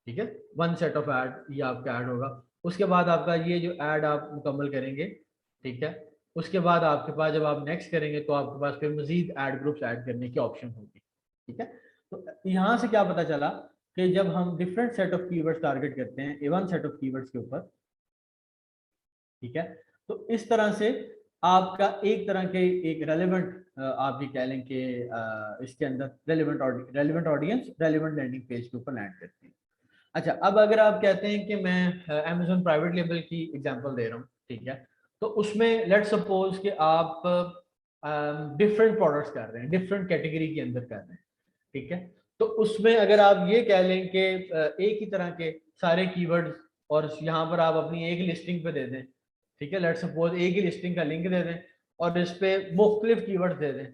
ठीक है, वन सेट ऑफ ऐड ये आपका ऐड होगा, उसके बाद आपका ये जो ऐड आप मुकम्मल करेंगे, ठीक है, उसके बाद आपके पास जब आप नेक्स्ट करेंगे तो आपके पास फिर मजीद ऐड ग्रुप्स ऐड करने की ऑप्शन होगी, ठीक है। तो यहाँ से क्या पता चला कि जब हम different set of keywords target करते हैं ए वन सेट ऑफ कीवर्ड्स के ऊपर, ठीक है, तो इस तरह से आपका एक तरह के एक रेलेवेंट आप ये कह लें कि इसके अंदर relevant audience relevant landing page के ऊपर लैंड करती है। अच्छा, अब अगर आप कहते हैं कि मैं अमेजोन प्राइवेट लेबल की एग्जांपल दे रहा हूँ, ठीक है, तो उसमें लेट्स सपोज कि आप डिफरेंट प्रोडक्ट्स कर रहे हैं, डिफरेंट कैटेगरी के अंदर कर रहे हैं, ठीक है, तो उसमें अगर आप ये कह लें कि एक ही तरह के सारे कीवर्ड्स और यहाँ पर आप अपनी एक लिस्टिंग पे दे दें, ठीक है, लेट्स सपोज एक ही लिस्टिंग का लिंक दे दें और इस पे मुख्तलिफ कीवर्ड्स दे दें,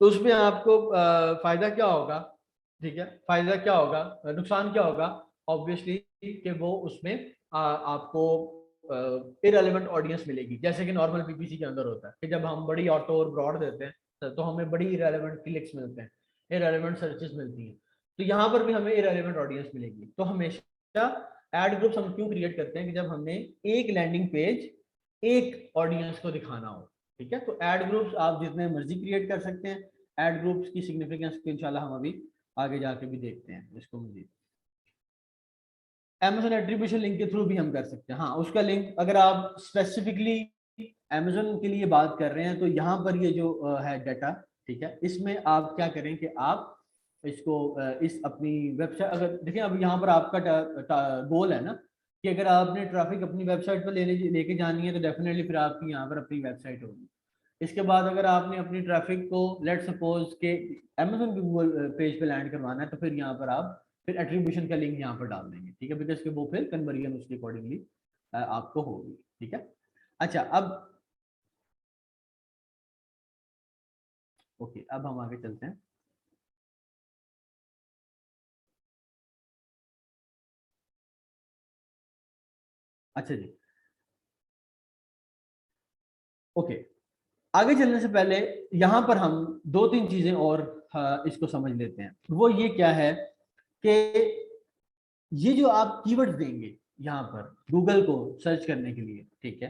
तो उसमें आपको फायदा क्या होगा, ठीक है, फायदा क्या होगा, नुकसान क्या होगा, ऑब्वियसली कि वो उसमें आपको इरेलेवेंट ऑडियंस मिलेगी, जैसे कि नॉर्मल पीपीसी के अंदर होता है कि जब हम बड़ी ऑटो और ब्रॉड देते हैं तो हमें बड़ी इरेलेवेंट क्लिक्स मिलते हैं, इरेलेवेंट सर्चेस मिलती हैं, तो यहाँ पर भी हमें इरेलेवेंट ऑडियंस मिलेगी। तो हमेशा एड ग्रुप्स हम क्यों क्रिएट करते हैं कि जब हमने एक लैंडिंग पेज एक ऑडियंस को दिखाना हो, ठीक है, तो एड ग्रुप्स आप जितने मर्जी क्रिएट कर सकते हैं, एड ग्रुप्स की सिग्निफिकेंस को इंशाल्लाह हम अभी आगे जाके भी देखते हैं इसको मजीद। Amazon एट्रीब्यूशन लिंक के थ्रू भी हम कर सकते हैं, हाँ, उसका लिंक अगर आप स्पेसिफिकली Amazon के लिए बात कर रहे हैं तो यहाँ पर ये जो है डाटा, ठीक है, इसमें आप क्या करें कि आप इसको इस अपनी वेबसाइट, अगर देखें अब यहाँ पर आपका गोल है ना कि अगर आपने ट्रैफिक अपनी वेबसाइट पर लेके जानी है तो डेफिनेटली फिर आपकी यहाँ पर अपनी वेबसाइट होगी। इसके बाद अगर आपने अपनी ट्रैफिक को लेट सपोज के Amazon के गूगल पेज पे लैंड करवाना है तो फिर यहाँ पर आप फिर एट्रीब्यूशन का लिंक यहाँ पर डाल देंगे, ठीक है, बिकॉज कि वो फिर कन्वर्जन उसके अकॉर्डिंगली आपको होगी, ठीक है। अच्छा, अब ओके, अब हम आगे चलते हैं। अच्छा जी, ओके, आगे चलने से पहले यहाँ पर हम दो तीन चीजें और इसको समझ लेते हैं। वो ये क्या है कि ये जो आप कीवर्ड्स देंगे यहाँ पर गूगल को सर्च करने के लिए, ठीक है,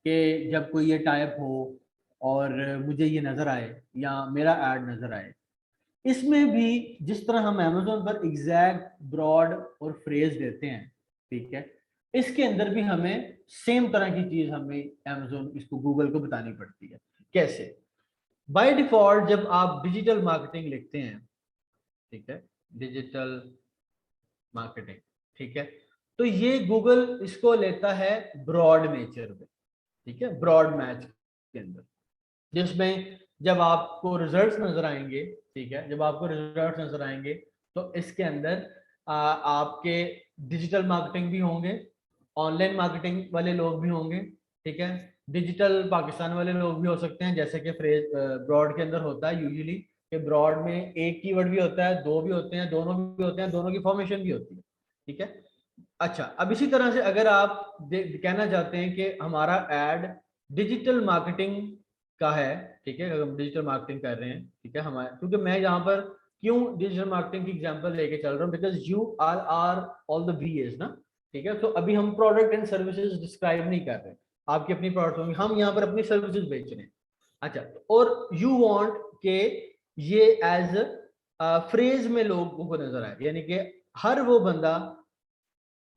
कि जब कोई ये टाइप हो और मुझे ये नजर आए या मेरा ऐड नजर आए, इसमें भी जिस तरह हम अमेजोन पर एग्जैक्ट ब्रॉड और फ्रेज देते हैं, ठीक है, इसके अंदर भी हमें सेम तरह की चीज हमें अमेजोन इसको गूगल को बतानी पड़ती है। कैसे? बाय डिफॉल्ट जब आप डिजिटल मार्केटिंग लिखते हैं, ठीक है, डिजिटल मार्केटिंग, ठीक है, तो ये गूगल इसको लेता है ब्रॉड नेचर में, ठीक है, ब्रॉड मैच के अंदर, जिसमें जब आपको रिजल्ट्स नजर आएंगे, ठीक है, जब आपको रिजल्ट्स नजर आएंगे तो इसके अंदर आपके डिजिटल मार्केटिंग भी होंगे, ऑनलाइन मार्केटिंग वाले लोग भी होंगे, ठीक है, डिजिटल पाकिस्तान वाले लोग भी हो सकते हैं, जैसे कि फ्रेज ब्रॉड के अंदर होता है यूजुअली कि ब्रॉड में एक कीवर्ड भी होता है, दो भी होते हैं, दोनों भी होते हैं, दोनों की फॉर्मेशन भी होती है, ठीक है। अच्छा, अब इसी तरह से अगर आप कहना चाहते हैं कि हमारा एड डिजिटल मार्केटिंग का है, ठीक है, अगर हम डिजिटल मार्केटिंग कर रहे हैं, ठीक है, हमारे क्योंकि मैं यहाँ पर क्यों डिजिटल मार्केटिंग की एग्जांपल लेके चल रहा हूँ, because you are all the VAs ना, ठीक है। तो अभी हम प्रोडक्ट एंड सर्विसेज डिस्क्राइब नहीं कर रहे, आपकी अपनी प्रोडक्ट होंगे, हम यहाँ पर अपनी सर्विसेज बेच रहे हैं। अच्छा, और यू वांट के ये एज फ्रेज में लोगों को नजर आए, यानी कि हर वो बंदा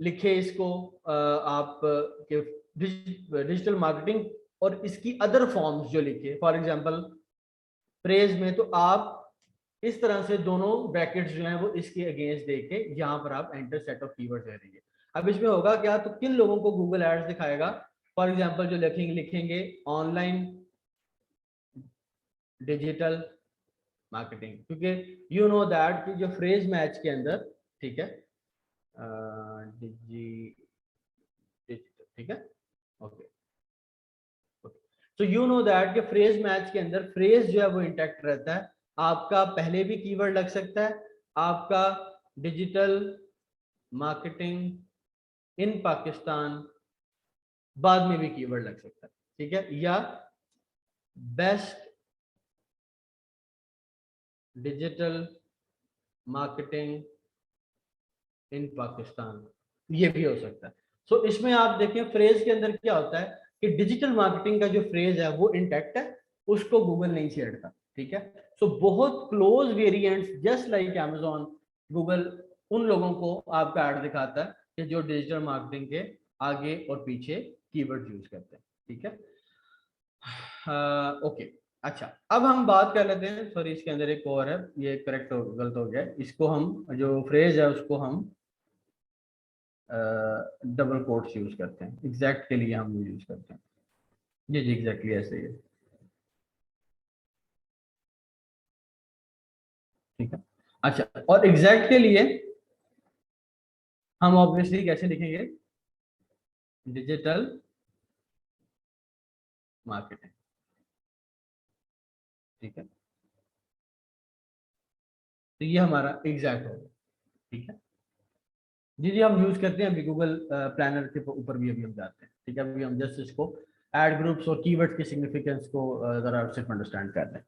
लिखे इसको आप के डिजिटल मार्केटिंग और इसकी अदर फॉर्म्स जो लिखे, फॉर एग्जांपल फ्रेज में, तो आप इस तरह से दोनों ब्रैकेट्स जो हैं वो इसके अगेंस्ट देके यहाँ पर आप एंटर सेट ऑफ कीवर्ड्स दे देंगे। अब इसमें होगा क्या, तो किन लोगों को गूगल एड्स दिखाएगा, फॉर एग्जांपल जो लिखेंगे ऑनलाइन डिजिटल मार्केटिंग, क्योंकि यू नो दैट कि जो फ्रेज मैच के अंदर, ठीक है, ठीक है, ओके, तो यू नो दैट कि फ्रेज मैच के अंदर फ्रेज जो है वो इंटैक्ट रहता है। आपका पहले भी कीवर्ड लग सकता है, आपका डिजिटल मार्केटिंग इन पाकिस्तान बाद में भी कीवर्ड लग सकता है, ठीक है, या best digital marketing in Pakistan, ये भी हो सकता है। सो इसमें आप देखें फ्रेज के अंदर क्या होता है कि डिजिटल मार्केटिंग का जो फ्रेज है वो इंटैक्ट है, उसको गूगल नहीं छेड़ता, ठीक है। सो बहुत close variants just like Amazon, Google उन लोगों को आपका ऐड दिखाता है कि जो डिजिटल मार्केटिंग के आगे और पीछे कीवर्ड यूज करते हैं, ठीक है। ओके, अच्छा, अब हम बात कर लेते हैं, सॉरी इसके अंदर एक और है, ये करेक्ट हो, गलत हो गया, इसको हम जो फ्रेज है उसको हम डबल कोट्स यूज करते हैं, एग्जैक्ट के लिए हम यूज करते हैं, जी एग्जैक्टली ऐसे ही है, ठीक है। अच्छा, और एग्जैक्ट के लिए हम ऑब्वियसली कैसे लिखेंगे, डिजिटल मार्केटिंग, ठीक है, तो ये हमारा एग्जैक्ट होगा, ठीक है। जी हम यूज करते हैं, अभी गूगल प्लानर के ऊपर भी अभी हम जाते हैं, ठीक है। अभी हम जस्ट इसको एड ग्रुप्स और कीवर्ड्स की सिग्निफिकेंस को जरा सिर्फ अंडरस्टैंड कर रहे हैं,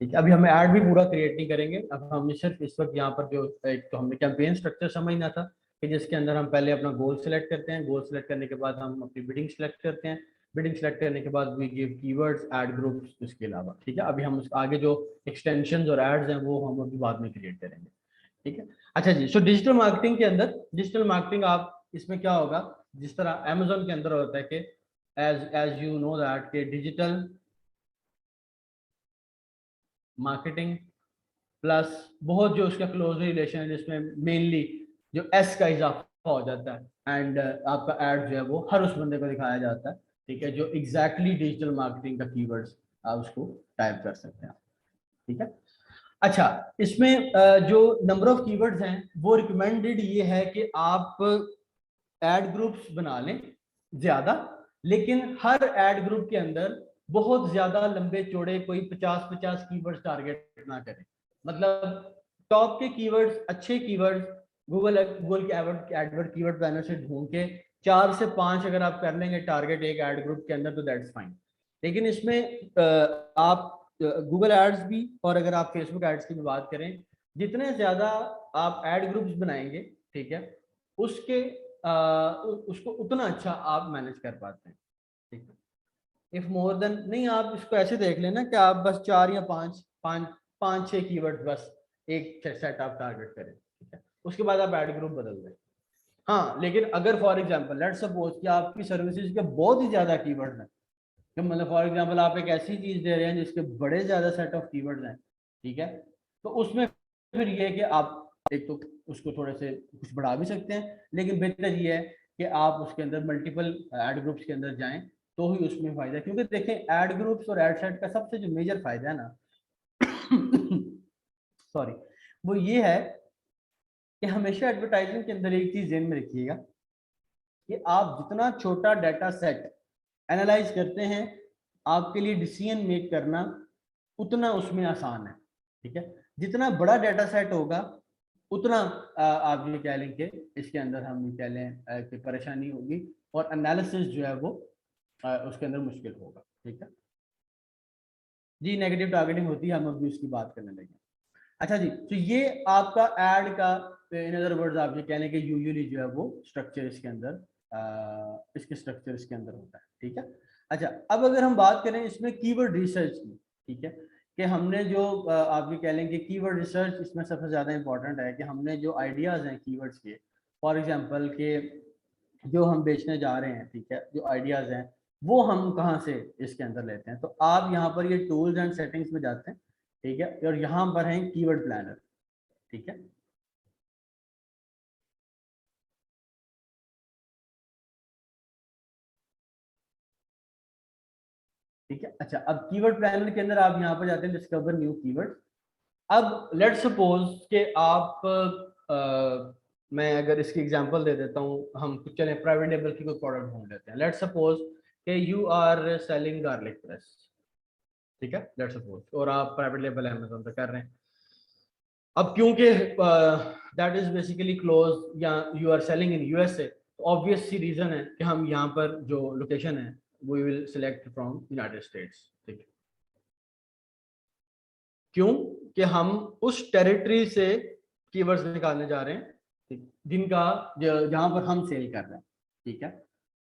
ठीक है। अभी हमें ऐड भी पूरा क्रिएट नहीं करेंगे, अब हमें सिर्फ इस वक्त यहाँ पर जो एक तो हमने कैंपेन स्ट्रक्चर समझना था कि जिसके अंदर हम पहले अपना गोल सेलेक्ट करते हैं, गोल सेलेक्ट करने के बाद हम अपनी बिडिंग सेलेक्ट करते हैं, बिडिंग सेलेक्ट करने के बाद we give keywords ad groups, इसके अलावा, ठीक है। अभी हम आगे जो एक्सटेंशन और एड्स हैं वो हम अभी बाद में क्रिएट करेंगे, ठीक है। अच्छा जी, सो डिजिटल मार्केटिंग के अंदर, डिजिटल मार्केटिंग आप इसमें क्या होगा, जिस तरह अमेजोन के अंदर होता है कि as as you know that के डिजिटल मार्केटिंग प्लस बहुत जो उसका क्लोज रिलेशन है, जिसमें मेनली जो एस का इजाफा हो जाता है एंड आपका एड जो है वो हर उस बंदे को दिखाया जाता है, ठीक है, जो एग्जैक्टली डिजिटल मार्केटिंग का कीवर्ड्स आप उसको टाइप कर सकते हैं, ठीक है। अच्छा, इसमें जो नंबर ऑफ कीवर्ड्स हैं वो रिकमेंडेड ये है कि आप एड ग्रुप्स बना लें ज्यादा, लेकिन हर एड ग्रुप के अंदर बहुत ज्यादा लंबे चौड़े कोई 50-50 कीवर्ड्स टारगेट ना करें, मतलब टॉप के कीवर्ड्स, अच्छे कीवर्ड्स गूगल के एडवर्ड कीवर्ड प्लानर से ढूंढ के 4 से 5 अगर आप कर लेंगे टारगेट एक एड ग्रुप के अंदर तो दैट्स फाइन। लेकिन इसमें आप गूगल एड्स भी और अगर आप फेसबुक एड्स की भी बात करें, जितने ज्यादा आप एड ग्रुप्स बनाएंगे, ठीक है, उसके उसको उतना अच्छा आप मैनेज कर पाते हैं, ठीक है। इफ मोर देन नहीं, आप इसको ऐसे देख लेना कि आप बस 4 या 5 पाँच 5-6 कीवर्ड बस एक सेट आप टारगेट करें, ठीक है, उसके बाद आप एड ग्रुप बदल दें। हाँ, लेकिन अगर फॉर एग्जांपल लेट्स सपोज कि आपकी सर्विसेज के बहुत ही ज्यादा कीवर्ड हैं, तो मतलब फॉर एग्जांपल आप एक ऐसी चीज दे रहे हैं जिसके बड़े ज्यादा सेट ऑफ कीवर्ड्स हैं, ठीक है, तो उसमें फिर ये है कि आप एक तो उसको थोड़े से कुछ बढ़ा भी सकते हैं, लेकिन बेहतर ये है कि आप उसके अंदर मल्टीपल एड ग्रुप्स के अंदर जाएं, तो ही उसमें फायदा है, क्योंकि देखें एड ग्रुप्स और एड सेट का सबसे जो मेजर फायदा है ना सॉरी, वो ये है कि हमेशा एडवर्टाइजिंग के अंदर एक चीज ध्यान में रखिएगा कि आप जितना छोटा डाटा सेट एनालाइज करते हैं, आपके लिए डिसीजन मेक करना उतना उसमें आसान है, ठीक है। जितना बड़ा डाटा सेट होगा उतना आप ये कह लें कि इसके अंदर हम ये कह लें कि परेशानी होगी और एनालिसिस जो है वो उसके अंदर मुश्किल होगा, ठीक है जी। नेगेटिव टारगेटिंग होती है, हम अभी उसकी बात करने लगे। अच्छा जी, तो ये आपका ऐड का इन अदर वर्ड्स आप ये कह लें कि यूजुअली जो है वो स्ट्रक्चर इसके अंदर इसके स्ट्रक्चर इसके अंदर होता है, ठीक है। अच्छा, अब अगर हम बात करें इसमें कीवर्ड रिसर्च की, ठीक है, कि हमने जो आप ये कह लें कि कीवर्ड रिसर्च इसमें सबसे ज़्यादा इंपॉर्टेंट है कि हमने जो आइडियाज़ हैं कीवर्ड्स के, फॉर एग्जांपल के जो हम बेचने जा रहे हैं, ठीक है, जो आइडियाज़ हैं वो हम कहाँ से इसके अंदर लेते हैं। तो आप यहाँ पर ये टूल्स एंड सेटिंग्स में जाते हैं, ठीक है, और यहाँ पर है कीवर्ड प्लानर, ठीक है। ठीक है, अच्छा, अब कीवर्ड प्लानर के अंदर आप यहाँ पर जाते हैं डिस्कवर न्यू कीवर्ड। अब लेट्स सपोज कि आप मैं अगर इसकी एग्जांपल दे देता हूँ, हम कुछ चलें प्राइवेट लेबल की कोई प्रोडक्ट ढूंढ लेते हैं। लेट्स सपोज कि you are selling garlic press, ठीक है, लेट्स सपोज, और आप प्राइवेट लेबल अमेज़न पे कर रहे हैं। अब क्योंकि दैट इज बेसिकली क्लोज या you are selling in USA, तो ऑब्वियस सी रीजन है कि हम यहाँ पर जो लोकेशन है we will select from United States, ठीक है। क्यों कि हम उस टेरिटरी से कीवर्ड्स निकालने जा रहे हैं, ठीक, जिनका जहाँ पर हम सेल कर रहे हैं, ठीक है।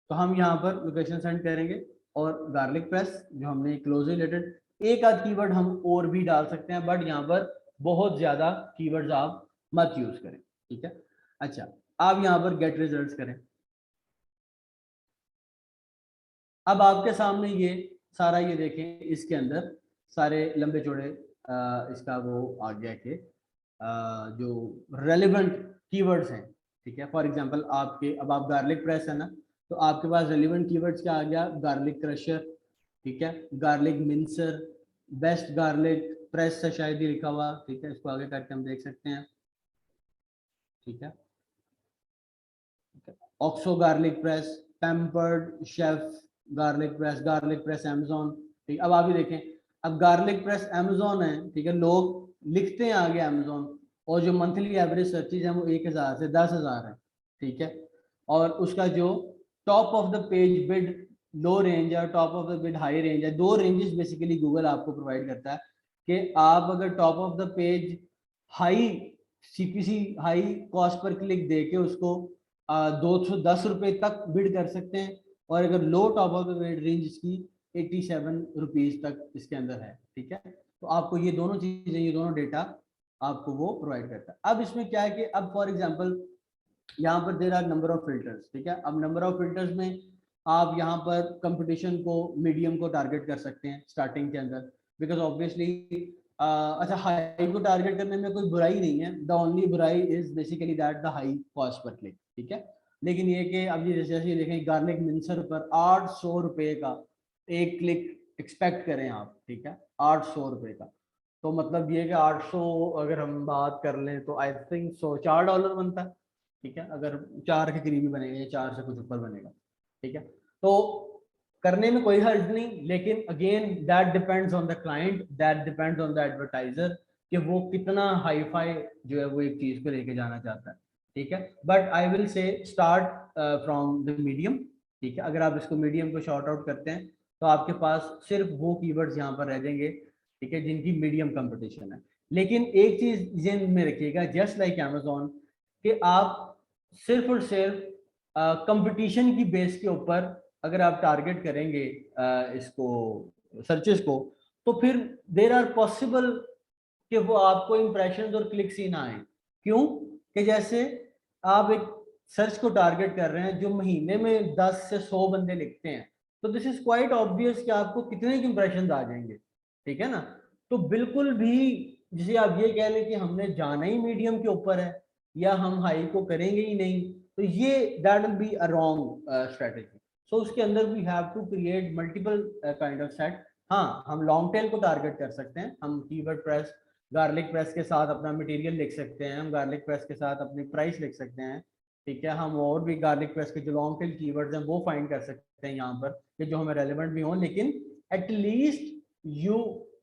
तो हम यहाँ पर लोकेशन सेंड करेंगे और गार्लिक प्रेस जो हमने क्लोज रिलेटेड एक आध कीवर्ड हम और भी डाल सकते हैं, बट यहाँ पर बहुत ज्यादा कीवर्ड्स आप मत यूज करें, ठीक है। अच्छा, आप यहाँ पर गेट रिजल्ट्स करें। अब आपके सामने ये सारा ये देखें, इसके अंदर सारे लंबे चौड़े इसका वो आ गया कि जो रेलिवेंट कीवर्ड्स हैं, ठीक है। फॉर एग्जांपल आपके, अब आप गार्लिक प्रेस है ना, तो आपके पास रेलिवेंट कीवर्ड्स क्या आ गया, गार्लिक क्रशर, ठीक है, garlic mincer, best garlic press से शायद ही लिखा हुआ, ठीक है, इसको आगे करके हम देख सकते हैं, ठीक है। Oxo garlic press, pampered chef garlic press Amazon, ठीक। अब आप भी देखें, अब गार्लिक प्रेस अमेजोन है, ठीक है, लोग लिखते हैं आगे अमेजोन, और जो मंथली एवरेज सर्चेज है वो 1000 से 10,000 है, ठीक है। और उसका जो top of the page bid low range है, top of the bid high range है, दो रेंजेस बेसिकली गूगल आपको प्रोवाइड करता है कि आप अगर top of the page high CPC high cost पर क्लिक दे के उसको 210 रुपए तक बिड कर सकते हैं, और अगर लो टॉप ऑफ द रेंज इसकी 87 रुपीज तक इसके अंदर है, ठीक है। तो आपको ये दोनों चीजें, ये दोनों डेटा आपको वो प्रोवाइड करता है। अब इसमें क्या है कि अब फॉर एग्जांपल यहाँ पर there are number of filters, ठीक है। अब नंबर ऑफ फिल्टर्स में आप यहाँ पर कंपटीशन को, मीडियम को टारगेट कर सकते हैं स्टार्टिंग के अंदर, बिकॉज ऑब्वियसली अच्छा, हाई को टारगेट करने में कोई बुराई नहीं है, द ओनली बुराई is basically that the high cost पर क्लिक, ठीक है। लेकिन ये कि अब ये जैसे देखें गार्लिक मिंसर पर 800 रुपए का एक क्लिक एक्सपेक्ट करें आप, ठीक है, 800 रुपए का, तो मतलब ये कि 800 अगर हम बात कर लें तो आई थिंक सो $4 बनता है, ठीक है, अगर 4 के करीबी बनेगा, 4 से कुछ ऊपर बनेगा, ठीक है। तो करने में कोई हर्ज नहीं, लेकिन again that depends on the client, that depends on the advertiser कि वो कितना हाई फाई जो है वो एक चीज को लेके जाना चाहता है, ठीक है। But I will say start from the medium, ठीक है। अगर आप इसको मीडियम को शॉर्ट आउट करते हैं तो आपके पास सिर्फ वो कीवर्ड्स यहाँ पर रह जाएंगे, ठीक है, जिनकी मीडियम कंपटीशन है। लेकिन एक चीज जेन में रखिएगा, जस्ट लाइक अमेजोन, कि आप सिर्फ और सिर्फ कंपटीशन की बेस के ऊपर अगर आप टारगेट करेंगे इसको सर्चेस को, तो फिर देर आर पॉसिबल कि वो आपको इंप्रेशन और क्लिक्स ही ना आए। क्यों कि जैसे आप एक सर्च को टारगेट कर रहे हैं जो महीने में 10 से 100 बंदे लिखते हैं, तो दिस इज क्वाइट ऑब्वियस कि आपको कितने इंप्रेशन आ जाएंगे, ठीक है ना। तो बिल्कुल भी जिसे आप ये कह लें कि हमने जाना ही मीडियम के ऊपर है या हम हाई को करेंगे ही नहीं, तो ये that will be a wrong strategy. So उसके अंदर we have to create multiple kind of set. हाँ, हम लॉन्ग टेल को टारगेट कर सकते हैं, हम कीवर्ड प्रेस गार्लिक प्रेस के साथ अपना मटेरियल लिख सकते हैं, हम गार्लिक प्रेस के साथ अपनी प्राइस लिख सकते हैं, ठीक है। हम और भी गार्लिक प्रेस के जो लॉन्ग टेल कीवर्ड्स हैं वो फाइंड कर सकते हैं यहाँ पर कि जो हमें रेलेवेंट भी हों, लेकिन at least you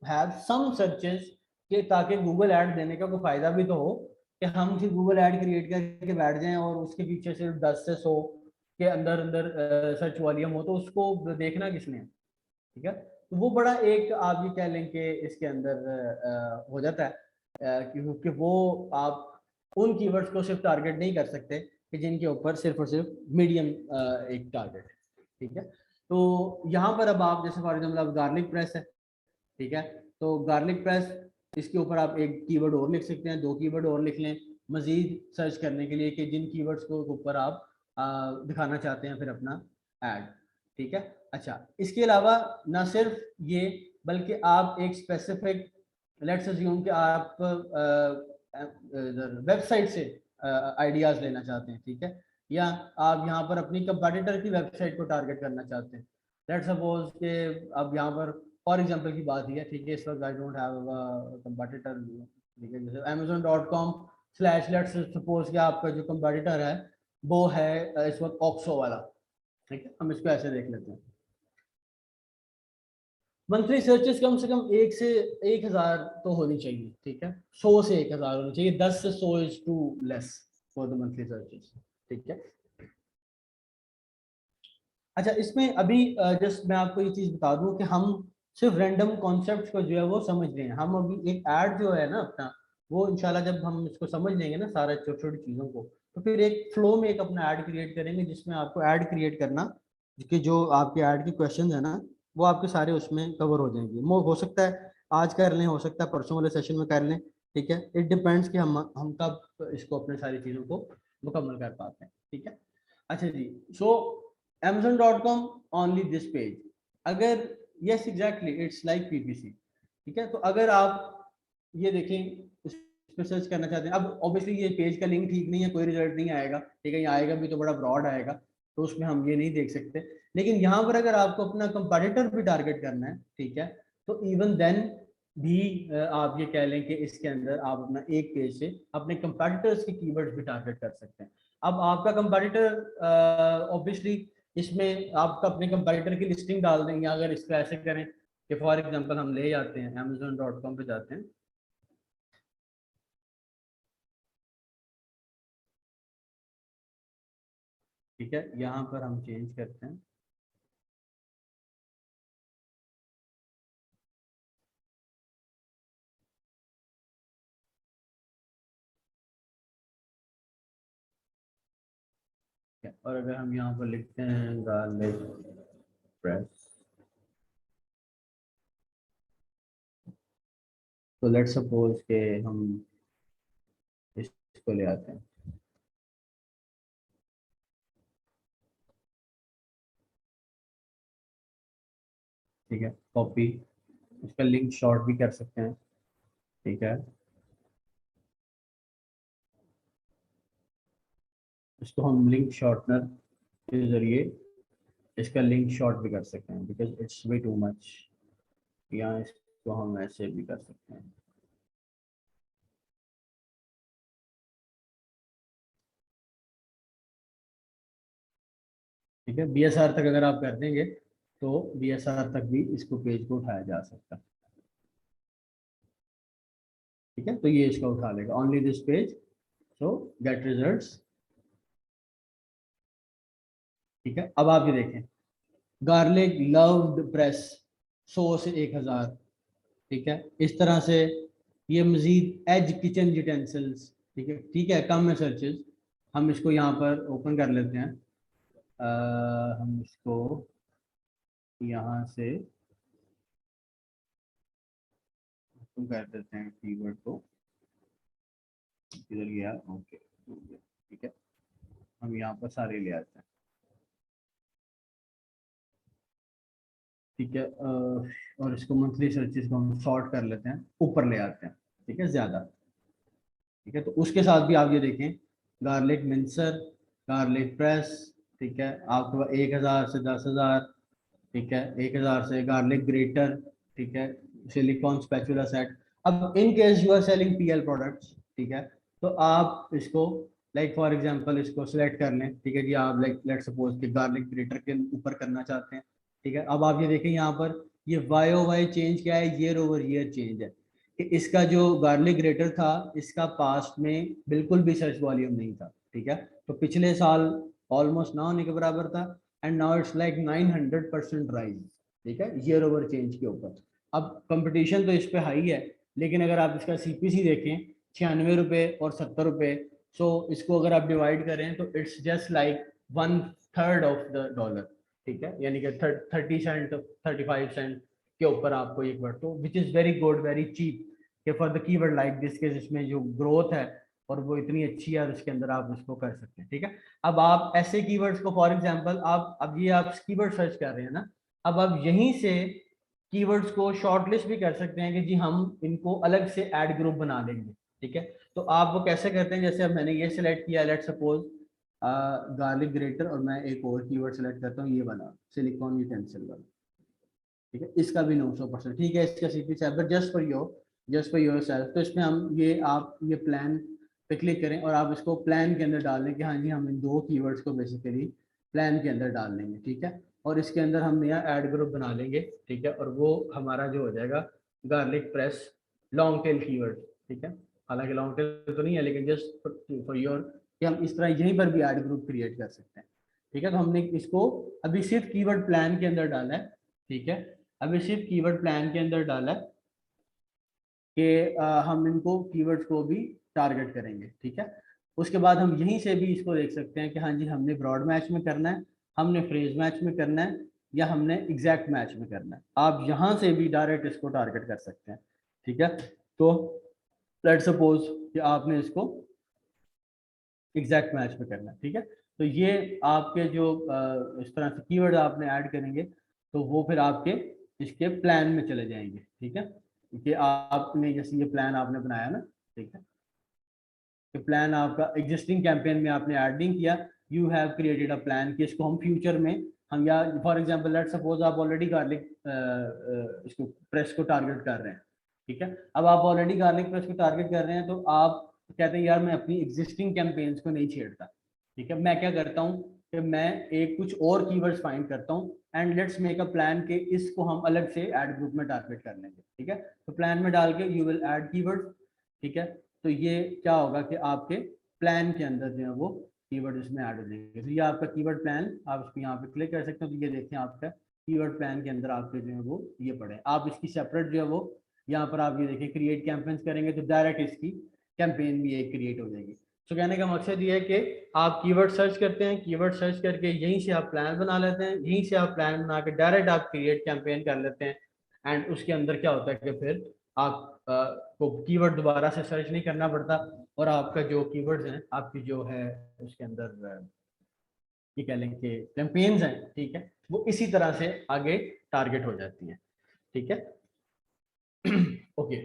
have some searches कि ताकि गूगल ऐड देने का कोई फायदा भी तो हो, कि हम सिर्फ गूगल ऐड क्रिएट करके बैठ जाएं और उसके पीछे सिर्फ 10 से 100 के अंदर अंदर सर्च वॉल्यूम हो, तो उसको देखना किसने है, ठीक है। तो वो बड़ा एक आप ये कह लें कि इसके अंदर हो जाता है। क्योंकि वो आप उन कीवर्ड्स को सिर्फ टारगेट नहीं कर सकते कि जिनके ऊपर सिर्फ और सिर्फ मीडियम एक टारगेट है, ठीक है। तो यहाँ पर अब आप जैसे फॉर एग्जाम्पल अब गार्लिक प्रेस है, ठीक है, तो गार्लिक प्रेस इसके ऊपर आप एक कीवर्ड और लिख सकते हैं, 2 कीवर्ड और लिख लें मजीद सर्च करने के लिए कि जिन कीवर्ड्स को ऊपर आप दिखाना चाहते हैं फिर अपना ऐड, ठीक है। अच्छा, इसके अलावा ना सिर्फ ये बल्कि आप एक स्पेसिफिक लेट्स अज्यूम कि आप वेबसाइट से आइडियाज लेना चाहते हैं, ठीक है, या आप यहाँ पर अपनी कंपटीटर की वेबसाइट को टारगेट करना चाहते हैं। लेट्स सपोज कि अब यहाँ पर फॉर एग्जांपल की बात है, ठीक है, इस वक्त आई डोंट हैव कंपटीटर, ठीक है, जैसे amazon.com/ लेट्स सपोज कि आपका जो कंपटीटर है वो है इस वक्त ऑक्सो वाला, ठीक है, हम इसको ऐसे देख लेते हैं। मंथली सर्चेस कम से कम 1 से 1000 तो होनी चाहिए, ठीक है, 100 से 1000 होनी चाहिए, 10 से 100 is too less for the monthly searches, ठीक है। अच्छा, इसमें अभी जस्ट मैं आपको ये चीज बता दूं कि हम सिर्फ रैंडम कॉन्सेप्ट्स को जो है वो समझ रहे हैं, हम अभी एक ऐड जो है ना अपना, वो इंशाल्लाह जब हम इसको समझ लेंगे ना सारा छोटी छोटी चीजों को, तो फिर एक फ्लो में एक अपना ऐड क्रिएट करेंगे जिसमें आपको ऐड क्रिएट करना कि जो आपके ऐड के क्वेश्चन है ना वो आपके सारे उसमें कवर हो जाएंगे। वो हो सकता है आज कर लें, हो सकता है परसों वाले सेशन में कर लें, ठीक है, इट डिपेंड्स कि हम कब इसको अपने सारी चीज़ों को मुकम्मल कर पाते हैं, ठीक है। अच्छा जी, सो amazon.com only this page, अगर yes exactly it's like PPC, ठीक है। तो अगर आप ये देखें इस पे सर्च करना चाहते हैं, अब ऑब्वियसली ये पेज का लिंक ठीक नहीं है, कोई रिजल्ट नहीं आएगा, ठीक है, ये आएगा भी तो बड़ा ब्रॉड आएगा, तो उसमें हम ये नहीं देख सकते। लेकिन यहाँ पर अगर आपको अपना कंपटीटर भी टारगेट करना है, ठीक है, तो इवन देन भी आप ये कह लें कि इसके अंदर आप अपना एक पेज से अपने कंपटीटर्स के कीवर्ड्स भी टारगेट कर सकते हैं। अब आपका कंपटीटर ऑब्वियसली इसमें आपका अपने कंपटीटर की लिस्टिंग डाल देंगे, अगर इसको ऐसे करें कि फॉर एग्जांपल हम ले जाते हैं amazon.com पे जाते हैं, ठीक है, यहाँ पर हम चेंज करते हैं, और अगर हम यहाँ पर लिखते हैं गार्लिक प्रेस, तो लेट्स सपोज के हम इसको ले आते हैं, ठीक है, कॉपी, इसका लिंक शॉर्ट भी कर सकते हैं, ठीक है, इसको हम लिंक शॉर्टनर के जरिए इसका लिंक शॉर्ट भी कर सकते हैं because it's way too much, या इसको हम ऐसे भी कर सकते हैं, ठीक है। BSR तक अगर आप कर देंगे तो BSR तक भी इसको पेज को उठाया जा सकता है, ठीक है, तो ये इसका उठा लेगा only this page, so gate results, ठीक है। अब आप ये देखें गार्लिक लव्ड प्रेस 100 से 1000, ठीक है, इस तरह से ये मजीद एज किचन यूटेंसिल्स, ठीक है, कम में सर्चेस, हम इसको यहाँ पर ओपन कर लेते हैं, हम इसको यहाँ से ओपन कर देते हैं कीवर्ड को, इधर गया, ओके, ठीक है, हम यहाँ पर सारे ले आते हैं, ठीक है, और इसको मंथली सर्चेस को हम सॉर्ट कर लेते हैं, ऊपर ले आते हैं, ठीक है, ज्यादा, ठीक है। तो उसके साथ भी आप ये देखें गार्लिक मिंसर, गार्लिक प्रेस, ठीक है, आपके पास 1000 से 10,000, ठीक है, 1000 से गार्लिक ग्रेटर, ठीक है, सिलिकॉन स्पैचुला सेट। अब in case you are selling PL products, ठीक है, तो आप इसको लाइक फॉर एग्जांपल इसको सिलेक्ट कर लें, ठीक है जी, आप लाइक लेट सपोज कि गार्लिक ग्रेटर के ऊपर करना चाहते हैं, ठीक है। अब आप ये देखें यहाँ पर ये YOY चेंज क्या है, ईयर ओवर ईयर चेंज है, कि इसका जो गार्लिक ग्रेटर था इसका पास्ट में बिल्कुल भी सर्च वॉल्यूम नहीं था, ठीक है, तो पिछले साल ऑलमोस्ट ना होने के बराबर था, and now it's like 900% rise, ठीक है, ईयर ओवर चेंज के ऊपर। अब कंपटीशन तो इस पे हाई है, लेकिन अगर आप इसका CPC देखें 96 रुपये और 70 रुपये, सो इसको अगर आप डिवाइड करें तो it's just like 1/3 of the dollar, ठीक है, यानी कि 30 सेंट 35 सेंट के ऊपर आपको एक वर्ड, तो which is very good very cheap कि for the keyword like this के जिसमें जो ग्रोथ है और वो इतनी अच्छी है और उसके अंदर आप उसको कर सकते हैं, ठीक है। अब आप ऐसे कीवर्ड्स को फॉर एग्जांपल आप अब ये आप कीवर्ड सर्च कर रहे हैं ना, अब आप यहीं से कीवर्ड्स को शॉर्टलिस्ट भी कर सकते हैं कि जी हम इनको अलग से ऐड ग्रुप बना लेंगे, ठीक है। तो आप वो कैसे करते हैं, जैसे अब मैंने ये सिलेक्ट किया, लेट सपोज गार्लिक ग्रेटर, और मैं एक और कीवर्ड सेलेक्ट करता हूँ, ये वाला सिलिकॉन यूटेंसिल वाला, ठीक है, इसका भी 900%, ठीक है, इसका CPC है, but just for your self. तो इसमें हम ये आप ये प्लान पे क्लिक करें और आप इसको प्लान के अंदर डाल लें कि हाँ जी हम इन 2 कीवर्ड्स को बेसिकली प्लान के अंदर डाल लेंगे, ठीक है। और इसके अंदर हम नया ऐड ग्रुप बना लेंगे, ठीक है, और वो हमारा जो हो जाएगा garlic press long tail keyword, ठीक है। हालांकि लॉन्ग टेल तो नहीं है, लेकिन जस्ट फॉर योर कि हम इस तरह यहीं पर भी ऐड ग्रुप क्रिएट कर सकते हैं, ठीक है। तो हमने इसको अभी सिर्फ कीवर्ड प्लान के अंदर डाला है, ठीक है, अभी सिर्फ कीवर्ड प्लान के अंदर डाला है कि हम इनको कीवर्ड्स को भी टारगेट करेंगे, ठीक है। उसके बाद हम यहीं से भी इसको देख सकते हैं कि हाँ जी हमने ब्रॉड मैच में करना है, हमने फ्रेज मैच में करना है, या हमने एग्जैक्ट मैच में करना है। आप यहाँ से भी डायरेक्ट इसको टारगेट कर सकते हैं, ठीक है। तो लेट्स सपोज कि आपने इसको एग्जैक्ट मैच में करना है, ठीक है। तो ये आपके जो इस तरह से कीवर्ड आपने ऐड करेंगे तो वो फिर आपके इसके प्लान में चले जाएंगे, ठीक है। कि आपने जैसे ये प्लान आपने बनाया ना, ठीक है, कि प्लान आपका एग्जिस्टिंग कैंपेन में आपने ऐड नहीं किया, you have created a plan कि इसको हम फ्यूचर में हम, या फॉर एग्जांपल लेट्स सपोज आप ऑलरेडी गार्लिक इसको प्रेस को टारगेट कर रहे हैं, ठीक है। अब आप ऑलरेडी गार्लिक प्रेस को टारगेट कर रहे हैं तो आप कहते हैं यार मैं अपनी एग्जिस्टिंग कैंपेन्स को नहीं छेड़ता, ठीक है, मैं क्या करता हूँ कि मैं एक कुछ और कीवर्ड्स फाइंड करता हूँ and let's make a plan के इसको हम अलग से ऐड ग्रुप में टारगेट कर लेंगे, ठीक है। तो प्लान में डाल के यू विल ऐड कीवर्ड, ठीक है। तो ये क्या होगा कि आपके प्लान के अंदर जो है वो कीवर्ड इसमें ऐड हो जाएंगे। तो ये आपका कीवर्ड प्लान, आप इसको यहाँ पे क्लिक कर सकते हो, तो ये देखें आपका कीवर्ड प्लान के अंदर आपके जो है वो ये पड़े। आप इसकी सेपरेट जो है वो यहाँ पर आप ये देखें क्रिएट कैंपेन्स करेंगे तो डायरेक्ट इसकी कैंपेन भी एक क्रिएट हो जाएगी। तो कहने का मकसद ये है कि आप कीवर्ड सर्च करते हैं, कीवर्ड सर्च करके यहीं से आप प्लान बना लेते हैं, यहीं से आप प्लान बना के डायरेक्ट आप क्रिएट कैंपेन कर लेते हैं एंड उसके अंदर क्या होता है कि फिर आप को कीवर्ड दोबारा से सर्च नहीं करना पड़ता और आपका जो कीवर्ड्स हैं आपकी जो है उसके अंदर ये कह लें कि कैंपेन्स हैं, ठीक है, वो इसी तरह से आगे टारगेट हो जाती हैं, ठीक है। ओके,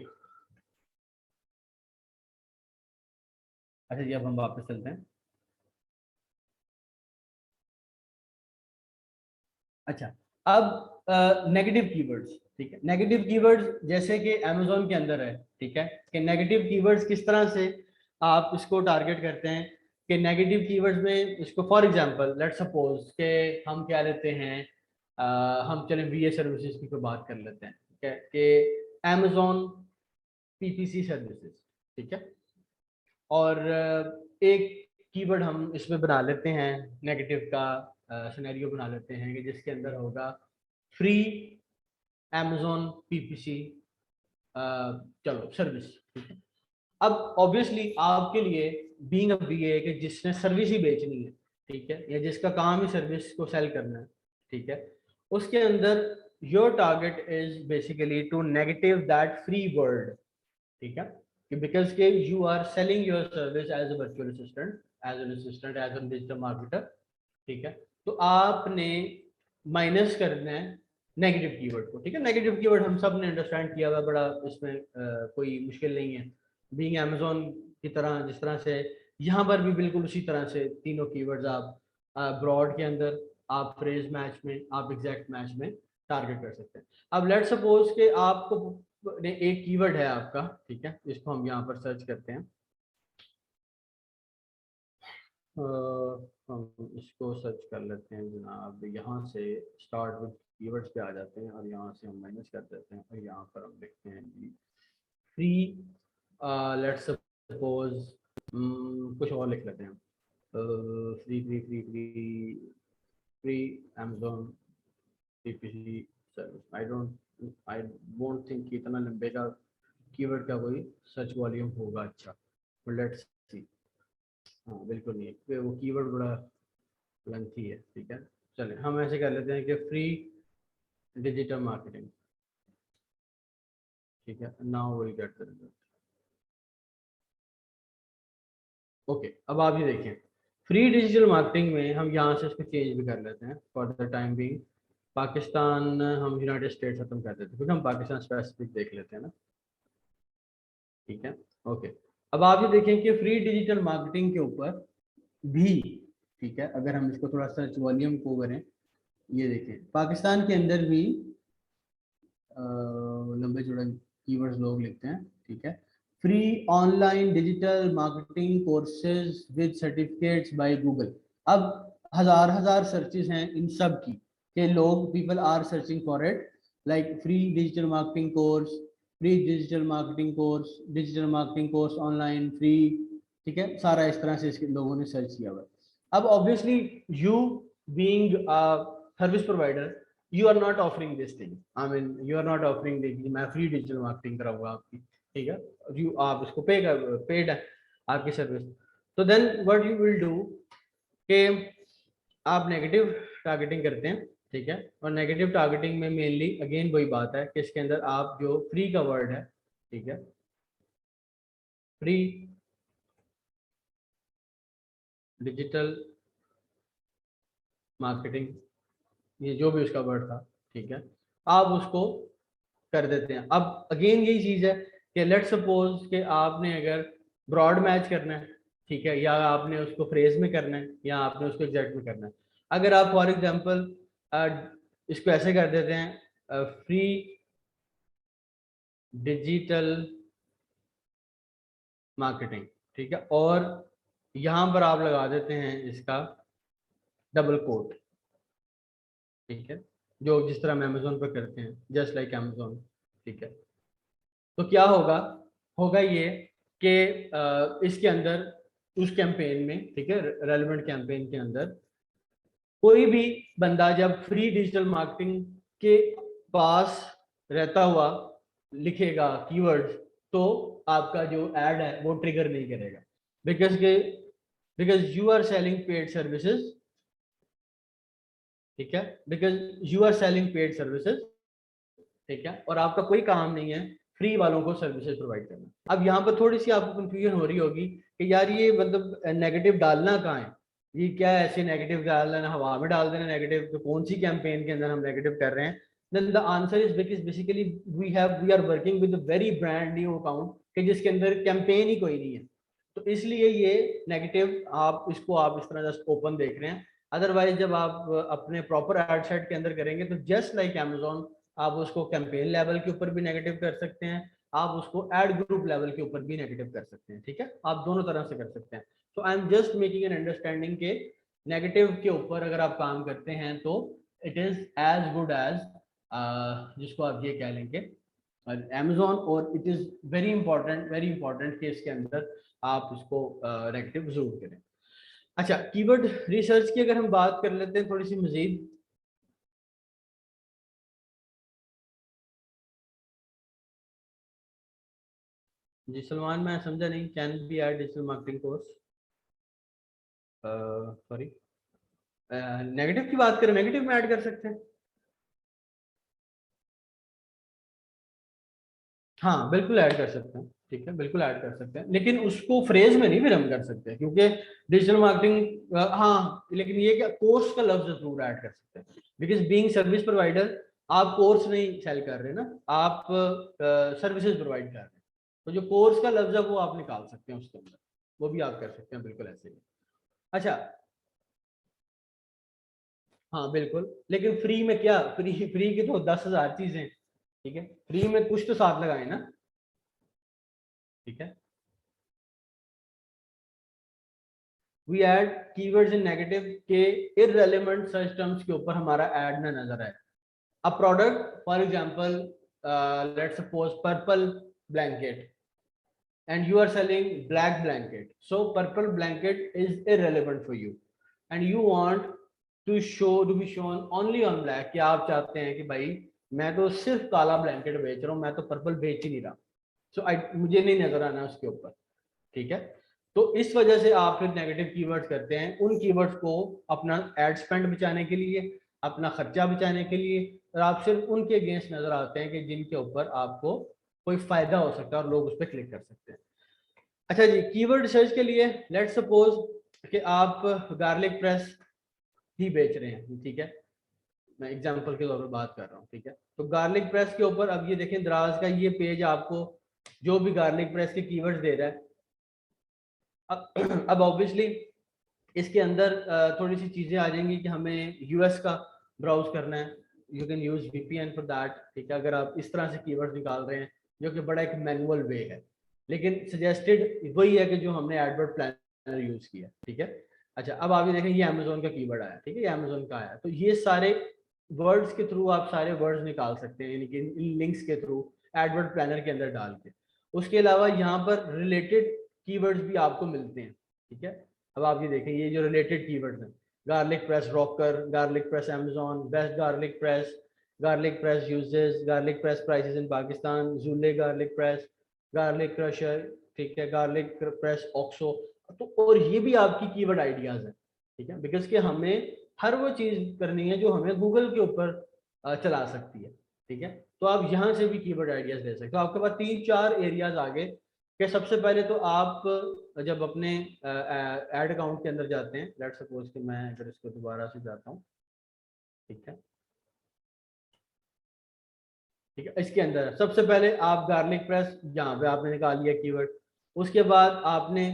अच्छा जी अब हम वापस चलते हैं। अच्छा, अब नेगेटिव कीवर्ड्स, ठीक है, नेगेटिव कीवर्ड्स जैसे कि अमेजोन के अंदर है, ठीक है, कि नेगेटिव कीवर्ड्स किस तरह से आप इसको टारगेट करते हैं कि नेगेटिव कीवर्ड्स में इसको फॉर एग्जांपल लेट सपोज के हम क्या लेते हैं, हम चलें VA सर्विसेज की कोई बात कर लेते हैं, ठीक है, कि अमेजोन PPC सर्विसेज, ठीक है, और एक कीवर्ड हम इसमें बना लेते हैं नेगेटिव का सिनेरियो बना लेते हैं कि जिसके अंदर होगा फ्री Amazon PPC चलो सर्विस, ठीक है। अब ऑब्वियसली आपके लिए बीइंग अ VA कि जिसने सर्विस ही बेचनी है, ठीक है, या जिसका काम ही सर्विस को सेल करना है, ठीक है, उसके अंदर your target is basically to negative that free word, ठीक है, कि बिकॉज के you are selling your service as a virtual assistant, as an assistant, as an digital marketer, ठीक है। तो आपने माइनस करना है नेगेटिव कीवर्ड को, ठीक है। नेगेटिव कीवर्ड हम सब ने अंडरस्टैंड किया हुआ, बड़ा इसमें कोई मुश्किल नहीं है। बीइंग अमेजोन की तरह जिस तरह से यहाँ पर भी बिल्कुल उसी तरह से तीनों कीवर्ड्स आप ब्रॉड के अंदर, आप फ्रेज मैच में, आप एग्जैक्ट मैच में टारगेट कर सकते हैं। अब लेट सपोज के आपको एक कीवर्ड है आपका, ठीक है, इसको हम यहाँ पर सर्च करते हैं, हम इसको सर्च कर लेते हैं जनाब, यहाँ से स्टार्ट विद कीवर्ड्स पे आ जाते हैं और यहाँ से हम माइनस कर देते हैं और यहाँ पर हम लिखते हैं जी फ्री, लेट्स सपोज कुछ और लिख लेते हैं, free free free free free Amazon PPC service. I won't think कि इतना लंबे का कीवर्ड का कोई सर्च वॉल्यूम होगा अच्छा, लेट्स सी। हाँ बिल्कुल नहीं है, वो कीवर्ड बड़ा लेंथी है, ठीक है। चले हम ऐसे कर लेते हैं कि फ्री डिजिटल मार्केटिंग, ठीक है, now will get the result. Okay, अब आप ये देखें, फ्री डिजिटल मार्केटिंग में हम यहाँ से इसको चेंज भी कर लेते हैं for the time being. Pakistan हम यूनाइटेड स्टेट्स खत्म कर देते हैं क्योंकि हम पाकिस्तान स्पेसिफिक देख लेते हैं ना, ठीक है। ओके, अब आप ये देखें कि फ्री डिजिटल मार्केटिंग के ऊपर भी, ठीक है, अगर हम इसको थोड़ा सर्च वॉल्यूम को करें, ये देखें पाकिस्तान के अंदर भी लंबे चौड़े कीवर्ड्स लोग लिखते हैं, ठीक है। Free online digital marketing courses with certificates by Google. अब हजार सर्चेस हैं इन सब की, कि लोग people are searching for it, like free digital marketing course, free digital marketing course, digital marketing course online free, ठीक है, सारा इस तरह से इसके लोगों ने सर्च किया हुआ है। अब obviously you being a service provider, you are not offering this thing, I mean you are not offering the मैं फ्री डिजिटल मार्केटिंग कराऊंगा आपकी, ठीक है, you आप इसको पे कर, पेड है आपकी सर्विस। तो then what you will do कि आप नेगेटिव टारगेटिंग करते हैं, ठीक है, और नेगेटिव टारगेटिंग में मेनली अगेन वही बात है कि इसके अंदर आप जो फ्री का वर्ड है, ठीक है, फ्री डिजिटल मार्केटिंग, ये जो भी उसका वर्ड था, ठीक है, आप उसको कर देते हैं। अब अगेन यही चीज है कि लेट्स सपोज कि आपने अगर ब्रॉड मैच करना है, ठीक है, या आपने उसको फ्रेज में करना है, या आपने उसको एग्जैक्ट में करना है। अगर आप फॉर एग्जांपल इसको ऐसे कर देते हैं, फ्री डिजिटल मार्केटिंग, ठीक है, और यहां पर आप लगा देते हैं इसका डबल कोट, ठीक है, जो जिस तरह हम अमेजोन पर करते हैं, जस्ट लाइक अमेजोन, ठीक है। तो क्या होगा, होगा ये कि इसके अंदर उस कैंपेन में, ठीक है, रेलेवेंट कैंपेन के अंदर कोई भी बंदा जब फ्री डिजिटल मार्केटिंग के पास रहता हुआ लिखेगा कीवर्ड्स, तो आपका जो एड है वो ट्रिगर नहीं करेगा, because you are selling paid services, ठीक है, because you are selling paid services, ठीक है, और आपका कोई काम नहीं है फ्री वालों को सर्विसेज प्रोवाइड करना। अब यहाँ पर थोड़ी सी आपको कंफ्यूजन हो रही होगी कि यार ये मतलब नेगेटिव डालना कहाँ है, ये क्या है ऐसे नेगेटिव डाल देना, हवा में डाल देना नेगेटिव, तो कौन सी कैंपेन के अंदर हम नेगेटिव कर रहे हैं। Then the answer is because basically we are working with very brand new account कि जिसके अंदर कैंपेन ही कोई नहीं है, तो इसलिए ये नेगेटिव आप इसको आप इस तरह जस्ट ओपन देख रहे हैं। अदरवाइज जब आप अपने प्रॉपर एड सेट के अंदर करेंगे तो जस्ट लाइक अमेजोन आप उसको कैंपेन लेवल के ऊपर भी नेगेटिव कर सकते हैं, आप उसको एड ग्रुप लेवल के ऊपर भी नेगेटिव कर सकते हैं, ठीक है, आप दोनों तरह से कर सकते हैं। तो I am just making an understanding के नेगेटिव के ऊपर अगर आप काम करते हैं तो it is as good as, जिसको आप ये कह लेंगे अमेजोन, और इट इज वेरी इंपॉर्टेंट कि इसके अंदर आप उसको नेगेटिव जरूर करें। अच्छा, कीवर्ड रिसर्च की अगर हम बात कर लेते हैं थोड़ी सी मजीद, जी सलमान मैं समझा नहीं, can be ad digital marketing course, sorry, negative की बात करें, नेगेटिव में ऐड कर सकते हैं, हाँ बिल्कुल ऐड कर सकते हैं, ठीक है, बिल्कुल ऐड कर सकते हैं, लेकिन उसको फ्रेज में नहीं फिर हम कर सकते क्योंकि डिजिटल मार्केटिंग, हाँ लेकिन ये क्या कोर्स का लफ्ज जरूर ऐड कर सकते हैं, बिकॉज बीइंग सर्विस प्रोवाइडर आप कोर्स नहीं सेल कर रहे ना, आप सर्विसेज प्रोवाइड कर रहे हैं, तो जो कोर्स का लफ्ज है वो आप निकाल सकते हैं उसके अंदर, वो भी आप कर सकते हैं बिल्कुल ऐसे ही। अच्छा, हाँ बिल्कुल, लेकिन फ्री में क्या, फ्री फ्री की तो 10,000 चीजें, ठीक है, फ्री में कुछ तो साथ लगाए ना, ठीक है। We add keywords in negative के इररेलेवेंट सर्च टर्म्स के ऊपर हमारा ऐड ना नजर आए। A product for example, let's suppose purple blanket and you are selling black blanket, so purple blanket is irrelevant for you and you want to be shown only on black, कि आप चाहते हैं कि भाई मैं तो सिर्फ काला ब्लैंकेट बेच रहा हूँ, मैं तो पर्पल बेच ही नहीं रहा, मुझे नहीं नजर आना उसके ऊपर, ठीक है। तो इस वजह से आप फिर नेगेटिव कीवर्ड्स करते हैं, उन कीवर्ड्स को अपना एड स्पेंड बचाने के लिए, अपना खर्चा बचाने के लिए, और आप सिर्फ उनके अगेंस्ट नजर आते हैं कि जिनके ऊपर आपको कोई फायदा हो सकता है और लोग उस पर क्लिक कर सकते हैं। अच्छा जी, कीवर्ड रिसर्च के लिए लेट्स सपोज कि आप गार्लिक प्रेस ही बेच रहे हैं, ठीक है, मैं एग्जांपल के तौर पर बात कर रहा हूँ, ठीक है। तो गार्लिक प्रेस के ऊपर अब ये देखें, दराज का ये पेज आपको जो भी गार्लिक प्रेस के कीवर्ड्स दे रहा है। अब ऑब्वियसली इसके अंदर थोड़ी सी चीजें आ जाएंगी कि हमें यूएस का ब्राउज करना है, you can use VPN for that, ठीक है, अगर आप इस तरह से कीवर्ड निकाल रहे हैं, जो कि बड़ा एक मैनुअल वे है, लेकिन सजेस्टेड वही है कि जो हमने एडवर्ड प्लानर यूज किया, ठीक है। अच्छा, अब आप ये देखें, ये अमेजोन का कीवर्ड आया, ठीक है, ये अमेजोन का आया, तो ये सारे वर्ड्स के थ्रू आप सारे वर्ड्स निकाल सकते हैं, यानी कि इन लिंक्स के थ्रू एडवर्ड प्लानर के अंदर डाल के। उसके अलावा यहाँ पर रिलेटेड कीवर्ड्स भी आपको मिलते हैं, ठीक है। अब आप ये देखें, ये जो रिलेटेड कीवर्ड्स हैं, garlic press rocker, garlic press Amazon, best garlic press uses, garlic press prices in Pakistan, Zulay garlic press, garlic crusher, ठीक है, गार्लिक प्रेस ऑक्सो। तो और ये भी आपकी कीवर्ड आइडियाज है, ठीक है, बिकॉज कि हमें हर वो चीज करनी है जो हमें गूगल के ऊपर चला सकती है, ठीक है। तो आप यहाँ से भी कीवर्ड आइडियाज ले सकते हो। आपके पास 3-4 एरियाज आगे कि सबसे पहले तो आप जब अपने एड अकाउंट के अंदर जाते हैं, लेट्स सपोज कि मैं अगर इसको दोबारा से जाता हूँ, ठीक है, ठीक है, इसके अंदर सबसे पहले आप गार्लिक प्रेस यहाँ पे आपने निकाल लिया कीवर्ड, उसके बाद आपने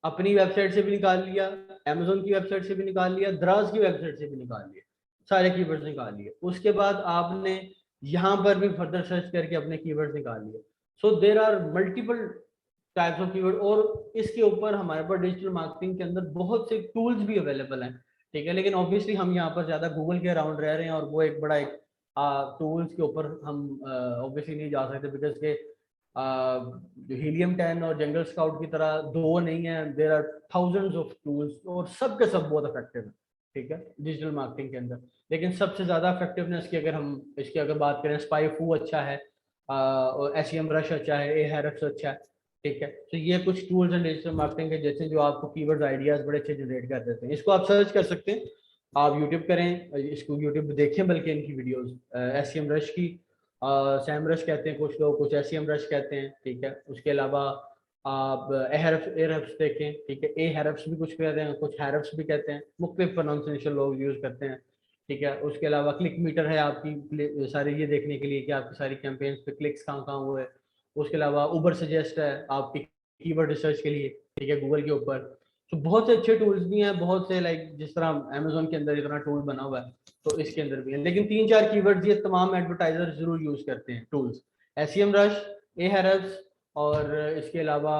अपनी वेबसाइट से भी निकाल लिया, अमेजोन की वेबसाइट से भी निकाल लिया, द्राज की वेबसाइट से भी निकाल लिया, सारे कीवर्ड्स निकाल लिए। उसके बाद आपने यहाँ पर भी फर्दर सर्च करके अपने कीवर्ड्स निकाल लिए। So there are multiple types of keyword, और इसके ऊपर हमारे पास डिजिटल मार्केटिंग के अंदर बहुत से टूल्स भी अवेलेबल हैं, ठीक है। लेकिन ऑब्वियसली हम यहाँ पर ज्यादा गूगल के अराउंड रह रहे हैं, और वो एक बड़ा एक टूल्स के ऊपर हम ऑब्वियसली नहीं जा सकते, बिकॉज के जो हीलियम 10 और जंगल स्काउट की तरह दो नहीं है, there are thousands of tools, और सब के सब बहुत इफेक्टिव है, ठीक है, डिजिटल मार्केटिंग के अंदर। लेकिन सबसे ज्यादा इफेक्टिवनेस की अगर हम इसकी अगर बात करें, स्पाइफू अच्छा है, और एसईएम रश अच्छा है, एहरएक्स अच्छा है, ठीक है। तो ये कुछ टूल्स एंड डिजिटल मार्केटिंग के जैसे जो आपको कीवर्ड आइडियाज बड़े अच्छे जनरेट कर देते हैं। इसको आप सर्च कर सकते हैं, आप यूट्यूब करें, इसको यूट्यूब देखें, बल्कि इनकी वीडियोस एसईएम रश की, सैम रश कहते हैं कुछ लोग, कुछ एसईएम रश कहते हैं, ठीक है। उसके अलावा आप एहरफ्स देखें, ठीक है, एहरफ्स भी कुछ कहते हैं, कुछ हैरफ्स भी कहते हैं, मुख्तलिफ प्रोनाउंसिएशन लोग यूज करते हैं, ठीक है। उसके अलावा क्लिक मीटर है आपकी सारी ये देखने के लिए कि आपकी सारी कैंपेन्स पे क्लिक्स कहाँ कहाँ हुए। उसके अलावा उबर सजेस्ट है आपकी कीवर्ड रिसर्च के लिए, ठीक है, गूगल के ऊपर। तो बहुत से अच्छे टूल्स भी हैं, बहुत से, लाइक जिस तरह अमेजोन के अंदर इतना टूल बना हुआ है, तो इसके अंदर भी है। लेकिन 3-4 कीवर्ड्स ये तमाम एडवर्टाइजर जरूर यूज करते हैं टूल्स, एसईएम रश, एहरफ्स, और इसके अलावा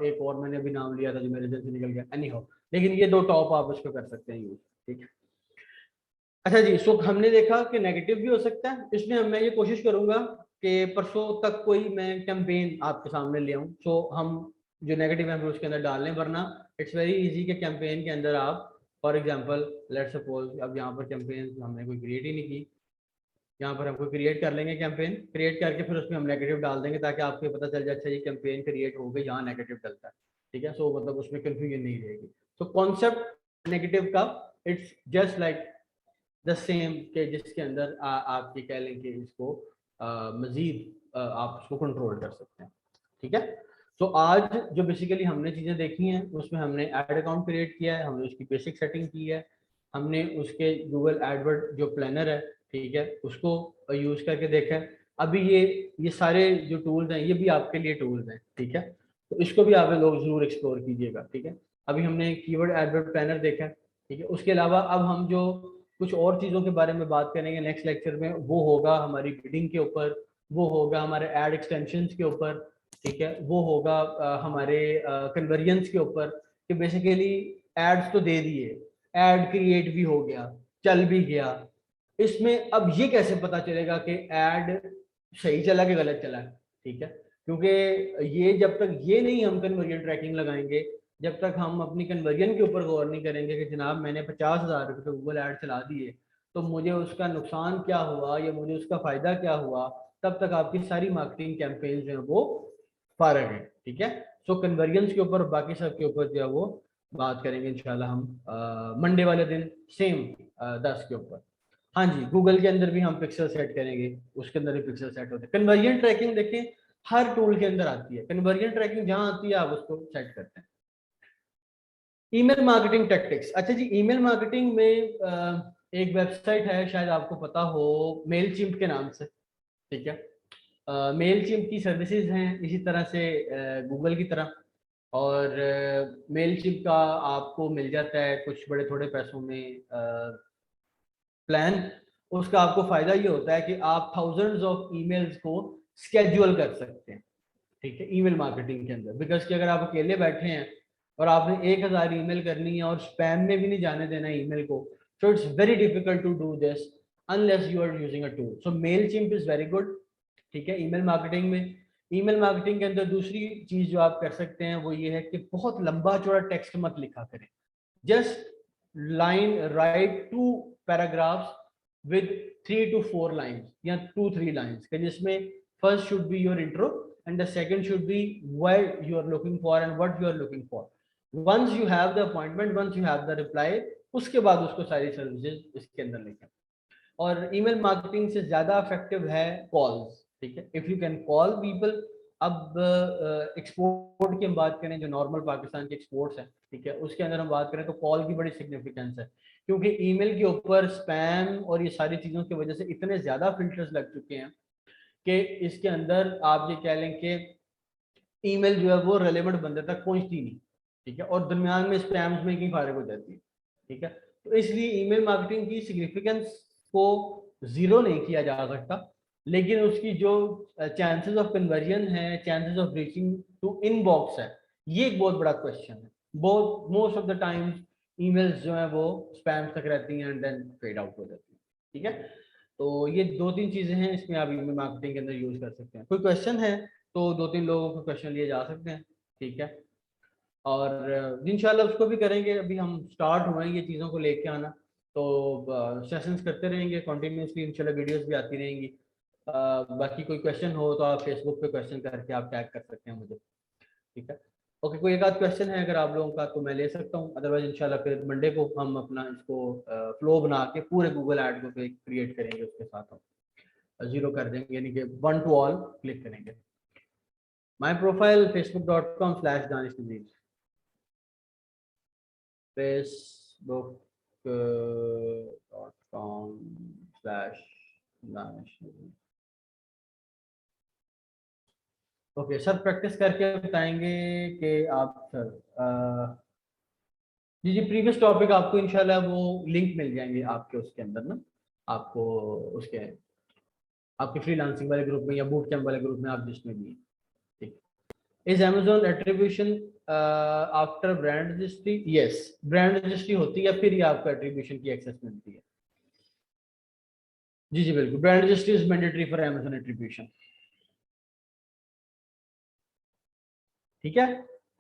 एक और मैंने अभी नाम लिया था जो मेरे जहन से निकल गया, एनी हाउ, लेकिन ये दो टॉप आप उसको कर सकते हैं यूज, ठीक है। अच्छा जी, सो हमने देखा कि नेगेटिव भी हो सकता है, इसमें मैं ये कोशिश करूंगा कि परसों तक कोई मैं कैंपेन आपके सामने ले आऊं, सो हम जो नेगेटिव है उसके अंदर डाल लें, वरना इट्स वेरी इजी कि कैंपेन के अंदर आप, फॉर एग्जांपल लेट्स सपोज, अब यहाँ पर कैंपेन हमने कोई क्रिएट ही नहीं की, यहाँ पर हम कोई क्रिएट कर लेंगे, कैंपेन क्रिएट करके फिर उसमें हम नेगेटिव डाल देंगे, ताकि आपको पता चल जाए अच्छा ये कैंपेन क्रिएट हो गई, यहाँ नेगेटिव डलता है, ठीक है। सो मतलब उसमें कंफ्यूजन नहीं रहेगी। तो कॉन्सेप्ट नेगेटिव का it's just like the same के जिसके अंदर आप ये कह लें कि इसको मजीद आप उसको कंट्रोल कर सकते हैं, ठीक है। तो आज जो बेसिकली हमने चीज़ें देखी हैं, उसमें हमने एड अकाउंट क्रिएट किया है, हमने उसकी बेसिक सेटिंग की है, हमने उसके गूगल एडवर्ड जो प्लानर है, ठीक है, उसको यूज़ करके देखा है। अभी ये सारे जो टूल्स हैं ये भी आपके लिए टूल्स हैं, ठीक है, तो इसको भी आप लोग जरूर एक्सप्लोर कीजिएगा, ठीक है। अभी हमने कीवर्ड एडवर्ड प्लानर देखा है, ठीक है। उसके अलावा अब हम जो कुछ और चीज़ों के बारे में बात करेंगे नेक्स्ट लेक्चर में, वो होगा हमारी बिडिंग के ऊपर, वो होगा हमारे एड एक्सटेंशंस के ऊपर, ठीक है, वो होगा हमारे कन्वर्जन्स के ऊपर, कि बेसिकली एड्स तो दे दिए, एड क्रिएट भी हो गया, चल भी गया, इसमें अब ये कैसे पता चलेगा कि एड सही चला कि गलत चला, ठीक है। क्योंकि ये जब तक ये नहीं हम कन्वर्जन ट्रैकिंग लगाएंगे, जब तक हम अपनी कन्वर्जन के ऊपर गौर नहीं करेंगे कि जनाब मैंने 50,000 रुपये गूगल ऐड चला दिए, तो मुझे उसका नुकसान क्या हुआ या मुझे उसका फायदा क्या हुआ, तब तक आपकी सारी मार्केटिंग कैंपेन जो है वो फर्क है, ठीक है। सो कन्वर्जेंस के ऊपर बाकी सब के ऊपर जो है वो बात करेंगे इंशाल्लाह हम मंडे वाले दिन सेम 10 के ऊपर। हाँ जी, गूगल के अंदर भी हम पिक्सल सेट करेंगे, उसके अंदर भी पिक्सल सेट होते हैं। कन्वर्जन ट्रैकिंग देखें हर टूल के अंदर आती है, कन्वर्जन ट्रैकिंग जहां आती है आप उसको सेट करते हैं। ईमेल मार्केटिंग टैक्टिक्स, अच्छा जी, ईमेल मार्केटिंग में एक वेबसाइट है, शायद आपको पता हो, मेल चिम्प के नाम से, ठीक है। मेल चिम्प की सर्विसेज हैं इसी तरह से गूगल की तरह, और मेल चिम्प का आपको मिल जाता है कुछ बड़े थोड़े पैसों में प्लान। उसका आपको फायदा ये होता है कि आप थाउजेंड्स ऑफ ईमेल्स को स्केड्यूल कर सकते हैं, ठीक है, ईमेल मार्केटिंग के अंदर। बिकॉज कि अगर आप अकेले बैठे हैं और आपने 1000 ईमेल करनी है और स्पैम में भी नहीं जाने देना ईमेल को, so it's very difficult to do this unless you are using a tool. So Mailchimp is very good, ठीक है, ईमेल मार्केटिंग में। ईमेल मार्केटिंग के अंदर दूसरी चीज जो आप कर सकते हैं वो ये है कि बहुत लंबा चौड़ा टेक्स्ट मत लिखा करें, just line right 2 paragraphs with 3 to 4 lines या 2-3 lines, जिसमें first should be your intro and the second should be why you are looking for and what you are looking for. Once you have the appointment, once you have the reply, उसके बाद उसको सारी services इसके अंदर लिखें। और email marketing से ज्यादा इफेक्टिव है कॉल्स, ठीक है, if you can call people. अब एक्सपोर्ट की हम बात करें, जो नॉर्मल पाकिस्तान के एक्सपोर्ट्स हैं, ठीक है, उसके अंदर हम बात करें तो कॉल की बड़ी सिग्निफिकेंस है, क्योंकि ईमेल के ऊपर स्पैम और ये सारी चीज़ों की वजह से इतने ज़्यादा फिल्टर्स लग चुके हैं कि इसके अंदर आप ये कह लें कि ईमेल जो है वो रेलेवेंट बंदे तक पहुंचती नहीं, ठीक है, और दरमियान में स्पैम्स में कहीं फारिग हो जाती है, ठीक है। तो इसलिए ईमेल मार्केटिंग की सिग्निफिकेंस को जीरो नहीं किया जा सकता, लेकिन उसकी जो चांसेस ऑफ कन्वर्जन है, chances of reaching to inbox है, ये एक बहुत बड़ा क्वेश्चन है। बहुत most of the times emails जो है वो स्पैम्स तक रहती हैं एंड देन फेड आउट हो जाती है, ठीक है। तो ये 2-3 चीजें हैं इसमें आप ईमेल मार्केटिंग के अंदर यूज कर सकते हैं। कोई क्वेश्चन है तो 2-3 लोगों को क्वेश्चन लिए जा सकते हैं, ठीक है। और इंशाल्लाह उसको भी करेंगे, अभी हम स्टार्ट हुए हैं ये चीज़ों को लेके आना, तो सेशंस करते रहेंगे कंटिन्यूसली, इंशाल्लाह वीडियोस भी आती रहेंगी। बाकी कोई क्वेश्चन हो तो आप फेसबुक पे क्वेश्चन करके आप टैग कर सकते हैं मुझे, ठीक है। ओके, कोई एक आध क्वेश्चन है अगर आप लोगों का तो मैं ले सकता हूँ, अदरवाइज इंशाल्लाह फिर मंडे को हम अपना इसको फ्लो बना के पूरे गूगल एड को क्रिएट करेंगे, उसके साथ हम जीरो कर देंगे, यानी कि 1 to all क्लिक करेंगे। My profile facebook.com/danishnadeem, facebook.com/danishnadeem। Okay sir, practice करके बताएंगे कि आप सर जी जी प्रीवियस टॉपिक आपको इंशाल्लाह वो लिंक मिल जाएंगे आपके उसके अंदर ना, आपको उसके आपके फ्रीलांसिंग वाले ग्रुप में या बूट कैंप वाले ग्रुप में, आप जिसमें भी, ठीक। Is Amazon attribution after brand registry? Yes, brand registry होती है फिर ही आपको एट्रीब्यूशन की एक्सेस मिलती है। जी जी बिल्कुल, brand registry is mandatory for Amazon attribution, ठीक है।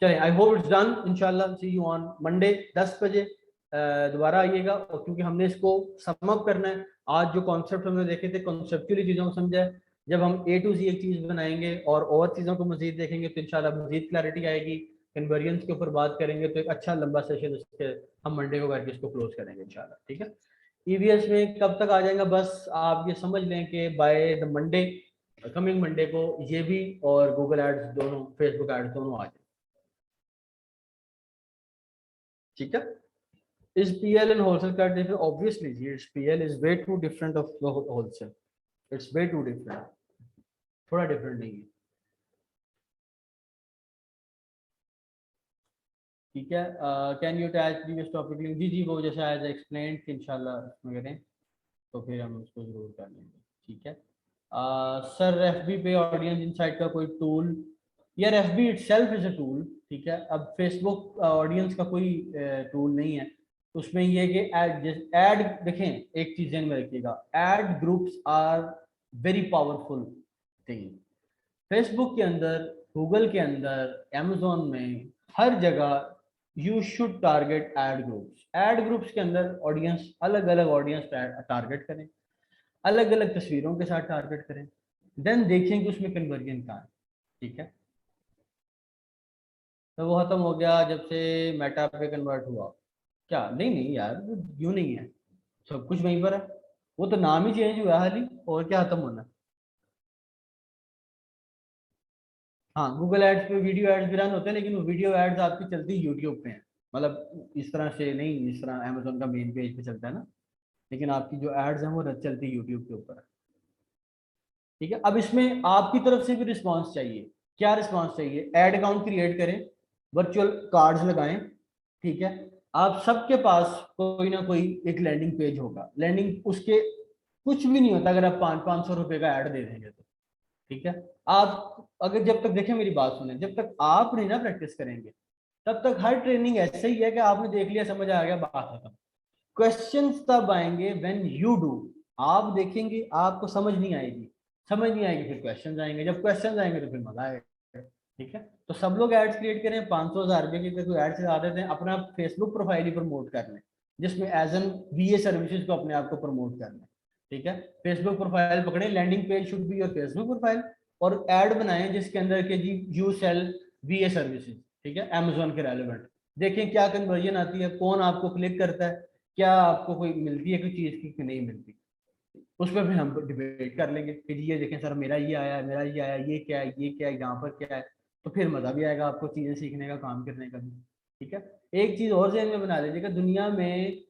चलिए, आई होप इट्स डन, इंशाल्लाह सी यू ऑन मंडे 10 बजे दोबारा आइएगा, और क्योंकि हमने इसको सम अप करना है, आज जो कॉन्सेप्ट हमने देखे थे कॉन्सेप्चुअली चीज़ों को समझा है, जब हम A to Z एक चीज़ बनाएंगे और चीज़ों को मजीद देखेंगे तो इंशाल्लाह मजीद क्लैरिटी आएगी। कन्वर्जेंस के ऊपर बात करेंगे तो एक अच्छा लंबा सेशन इसके हम मंडे को करके इसको क्लोज करेंगे इंशाल्लाह, ठीक है। EVS में कब तक आ जाएगा, बस आप ये समझ लें कि by the Monday, coming Monday को ये भी और गूगल एड्स दोनों, फेसबुक एड्स दोनों आ जाए, ठीक है। Is PL and wholesale cut different? Obviously, it's PL is way too different of the wholesale. It's way too different. थोड़ा different नहीं है, ठीक है। Can you attach previous topic link? जी जी, वो जैसे as I explained कि इंशाल्लाह उसमें करें तो फिर हम उसको जरूर कर लेंगे, ठीक है। सर FB पे ऑडियंस इनसाइट का कोई टूल? यार FB itself is a tool, ठीक है। अब Facebook ऑडियंस का कोई टूल नहीं है, उसमें ये कि एड देखें, एक चीज ध्यान में रखिएगा, ad groups are very powerful thing. Facebook के अंदर, गूगल के अंदर, Amazon में, हर जगह you should target ad groups. Ad groups के अंदर ऑडियंस, अलग अलग ऑडियंस टारगेट करें, अलग अलग तस्वीरों के साथ टारगेट करें, देन देखें कि उसमें कन्वर्जन कहाँ है, ठीक है। तो वो खत्म हो गया जब से मेटा पे कन्वर्ट हुआ। क्या नहीं नहीं यार, वो क्यों नहीं है, सब कुछ वहीं पर है, वो तो नाम ही चेंज हुआ है हाल ही, और क्या खत्म होना है। हाँ, गूगल एड्स पे वीडियो एड्स भी रन होते हैं, लेकिन वो वीडियो एड्स आपकी चलती यूट्यूब पे हैं, मतलब इस तरह से नहीं जिस तरह अमेजोन का मेन पेज पे चलता है ना, लेकिन आपकी जो एड्स हैं वो चलती यूट्यूब के ऊपर है। ठीक है, अब इसमें आपकी तरफ से भी रिस्पॉन्स चाहिए। क्या रिस्पॉन्स चाहिए? एड अकाउंट क्रिएट करें, वर्चुअल कार्ड्स लगाएं, ठीक है। आप सबके पास कोई ना कोई एक लैंडिंग पेज होगा, लैंडिंग उसके कुछ भी नहीं होता अगर आप 500-500 रुपए का ऐड दे देंगे तो, ठीक है। आप अगर जब तक, देखें मेरी बात सुने, जब तक आप नहीं ना प्रैक्टिस करेंगे तब तक हर ट्रेनिंग ऐसे ही है कि आपने देख लिया, समझ आ गया, बात खत्म। क्वेश्चंस तब आएंगे व्हेन यू डू। आप देखेंगे आपको समझ नहीं आएगी, समझ नहीं आएगी फिर क्वेश्चंस आएंगे, जब क्वेश्चंस आएंगे तो फिर मजा आएगा। ठीक है, तो सब लोग एड्स क्रिएट करें, 500-1000 रुपए की कोई एड्स आ देते हैं, अपना फेसबुक प्रोफाइल ही प्रमोट कर लें, जिसमें एज एन वीए सर्विसेज को अपने आप को प्रमोट कर लें। ठीक है, फेसबुक प्रोफाइल पकड़े, landing page should be your Facebook profile, और एड बनाएं जिसके अंदर के जी यू सेल वीए सर्विसेज, ठीक है, अमेजोन के रेलेवेंट। देखें क्या कन्वर्जन आती है, कौन आपको क्लिक करता है, क्या आपको कोई मिलती है कोई चीज की कि नहीं मिलती। उस पर फिर हम डिबेट कर लेंगे कि जी ये देखें सर, मेरा ये आया, मेरा ये आया, ये क्या है, ये क्या है, यहाँ पर क्या है। तो फिर मजा भी आएगा आपको चीजें सीखने का, काम करने का भी। ठीक है, एक चीज और ज़हन में बना लीजिएगा, दुनिया में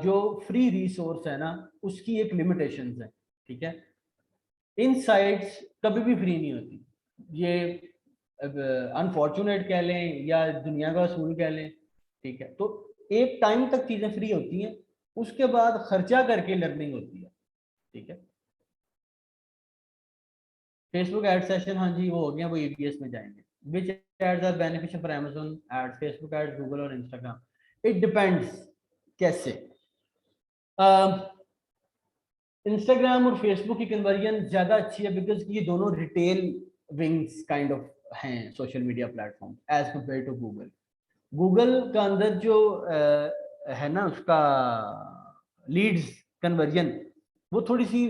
जो फ्री रिसोर्स है ना, उसकी एक लिमिटेशन है। ठीक है, इन साइट्स कभी भी फ्री नहीं होती, ये अनफॉर्चुनेट कह लें या दुनिया का असूल कह लें। ठीक है, तो एक टाइम तक चीजें फ्री होती हैं, उसके बाद खर्चा करके लर्निंग होती है। ठीक है, फेसबुक एड सेशन, हाँ जी वो हो गया, वो ईबीएस में जाएंगे। Which ads are beneficial for Amazon ad, Facebook ad, Google और इंस्टाग्राम? It depends. कैसे? इंस्टाग्राम और फेसबुक की कन्वर्जन ज्यादा अच्छी है बिकॉज ये दोनों रिटेल विंग्स काइंड ऑफ हैं social media platform as compare to Google. Google का अंदर जो है ना उसका लीड्स कन्वर्जन, वो थोड़ी सी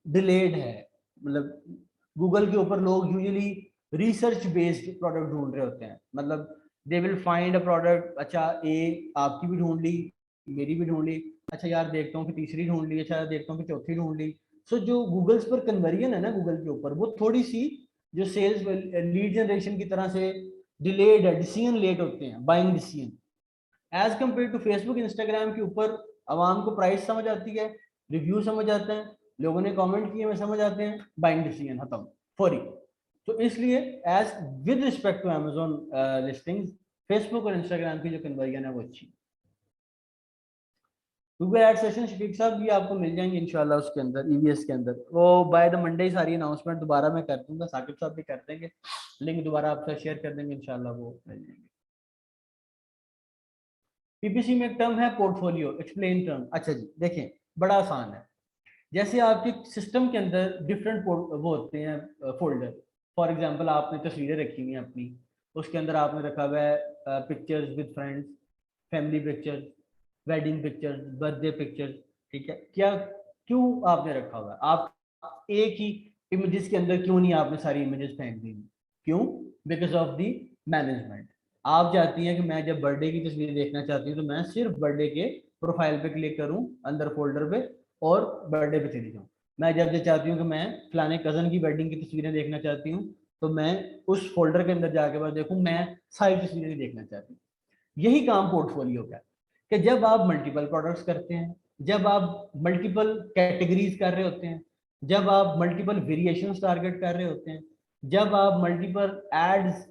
डिलेड है। मतलब गूगल के ऊपर लोग यूजुअली रिसर्च बेस्ड प्रोडक्ट ढूंढ रहे होते हैं, मतलब they will find a product, अच्छा ए आपकी भी ढूंढ ली, मेरी भी ढूंढ ली, अच्छा यार देखता हूँ कि तीसरी ढूंढ ली, अच्छा देखता हूँ कि चौथी ढूंढ ली। सो जो गूगल्स पर कन्वर्जन है ना गूगल के ऊपर, वो थोड़ी सी जो सेल्स लीड जनरेशन की तरह से डिलेड है, डिसीजन लेट होते हैं, buying decision, as compare to Facebook Instagram के ऊपर। आवाम को प्राइस समझ आती है, रिव्यू समझ आते हैं, लोगों ने कमेंट किए हुए समझ आते हैं, बाइंग डिसीजन खत्म, फौरी। तो इसलिए as with respect to Amazon listings, Facebook और इंस्टाग्राम की जो कन्वर्जन है वो अच्छी। गूगल एड सेशन शफीक साहब ये आपको मिल जाएंगे इंशाल्लाह उसके अंदर, ईवीएस के अंदर, वो बाय द मंडे सारी अनाउंसमेंट दोबारा मैं कर दूंगा, साकिब साहब भी कर देंगे, लिंक दोबारा आपसे शेयर कर देंगे इंशाल्लाह, वो मिल जाएंगे। पीपीसी में एक टर्म है पोर्टफोलियो, एक्सप्लेन टर्म। अच्छा जी देखें, बड़ा आसान है। जैसे आपके सिस्टम के अंदर डिफरेंट वो होते हैं फोल्डर। फॉर एग्जांपल आपने तस्वीरें रखी हुई हैं अपनी, उसके अंदर आपने रखा हुआ है pictures with friends, family pictures, wedding pictures, birthday pictures. ठीक है, क्या क्यों आपने रखा हुआ है? आप एक ही इमेजेस के अंदर क्यों नहीं आपने सारी इमेजेस फेंक दी? क्यों? Because of the management. आप चाहती हैं कि मैं जब बर्थडे की तस्वीर देखना चाहती हूँ तो मैं सिर्फ बर्थडे के प्रोफाइल पे क्लिक करूं अंदर फोल्डर पे और बर्थडे पे चली जाऊं। मैं जब ये चाहती हूँ कि मैं फलाने कजन की वेडिंग की तस्वीरें देखना चाहती हूँ तो मैं उस फोल्डर के अंदर जाके बाद देखूं, मैं सारी तस्वीरें नहीं देखना चाहती। यही काम पोर्टफोलियो का है कि जब आप मल्टीपल प्रोडक्ट्स करते हैं, जब आप मल्टीपल कैटेगरीज कर रहे होते हैं, जब आप मल्टीपल वेरिएशंस टारगेट कर रहे होते हैं, जब आप मल्टीपल एड्स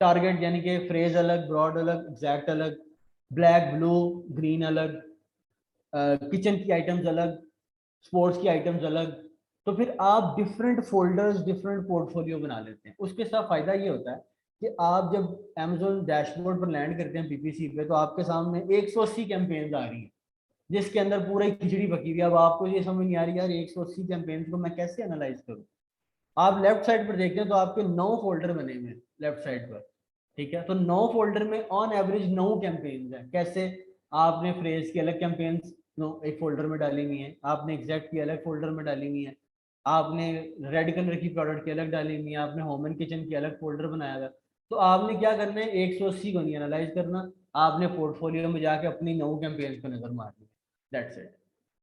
टारगेट, यानी कि फ्रेज अलग, ब्रॉड अलग, एग्जैक्ट अलग, ब्लैक ब्लू ग्रीन अलग, किचन की आइटम्स अलग, स्पोर्ट्स की आइटम्स अलग, तो फिर आप डिफरेंट फोल्डर्स, डिफरेंट पोर्टफोलियो बना लेते हैं। उसके साथ फायदा ये होता है कि आप जब अमेजोन डैशबोर्ड पर लैंड करते हैं पीपीसी पे, तो आपके सामने 180 कैंपेन्स आ रही हैं जिसके अंदर पूरा ही खिचड़ी पकी हुई है। अब आपको ये समझ नहीं आ रही यार 180 कैंपेन्स को मैं कैसे एनालाइज करूँ। आप लेफ्ट साइड पर देखते हैं तो आपके 9 फोल्डर बने हुए हैं लेफ्ट साइड पर। ठीक है, तो 9 फोल्डर में ऑन एवरेज 9 कैंपेन्स हैं। कैसे? आपने फ्रेज की अलग कैंपेन्स एक फोल्डर में डाली हुई है, आपने एग्जैक्ट की अलग फोल्डर में डाली हुई है, आपने रेड कलर की प्रोडक्ट की अलग डाली हुई है, आपने होम एंड किचन की अलग फोल्डर बनाया था। तो आपने क्या करना है, 180 को नहीं एनालाइज करना, आपने पोर्टफोलियो में जाके अपनी 9 कैंपेन्स को नजर मारनी है, दैट्स इट।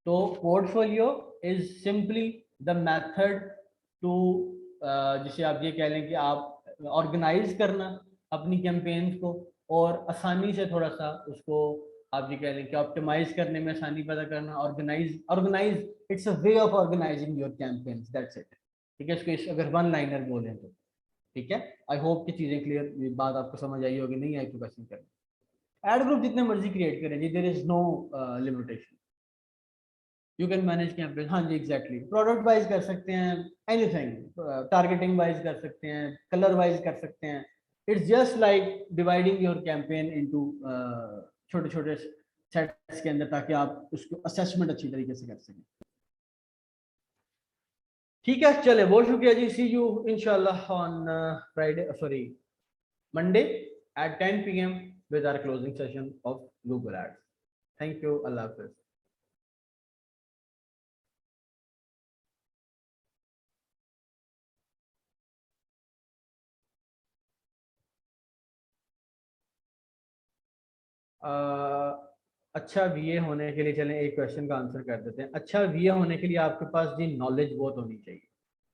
तो portfolio is simply the method to, जिसे आप ये कह लें कि आप ऑर्गेनाइज करना अपनी कैंपेन्स को, और आसानी से थोड़ा सा उसको आप ये कह लें कि ऑप्टिमाइज करने में आसानी पैदा करना। Organize it's a way of organizing your campaigns, that's it. ठीक है, इसको अगर वन लाइनर बोलें तो। ठीक है, आई होप कि चीजें क्लियर, बात आपको समझ आई होगी, नहीं आई तो क्वेश्चन करें। एड ग्रुप जितने मर्जी क्रिएट करें जी, there is no limitation, you can manage campaign. हाँ जी एग्जैक्टली, प्रोडक्ट वाइज कर सकते हैं, एनीथिंग, टारगेटिंग वाइज कर सकते हैं, कलर वाइज कर सकते हैं। It's just like dividing your campaign into छोटे छोटे सेट्स के अंदर, ताकि आप उसको असेसमेंट अच्छी तरीके से कर सकें। ठीक है, चले, बहुत शुक्रिया जी, सी यू इंशाल्लाह on Friday, sorry Monday at 10 p.m. with our closing session of Google Ads. Thank you. Allah Hafiz. अच्छा VA होने के लिए, चलें एक क्वेश्चन का आंसर कर देते हैं। अच्छा VA होने के लिए आपके पास जी नॉलेज बहुत होनी चाहिए,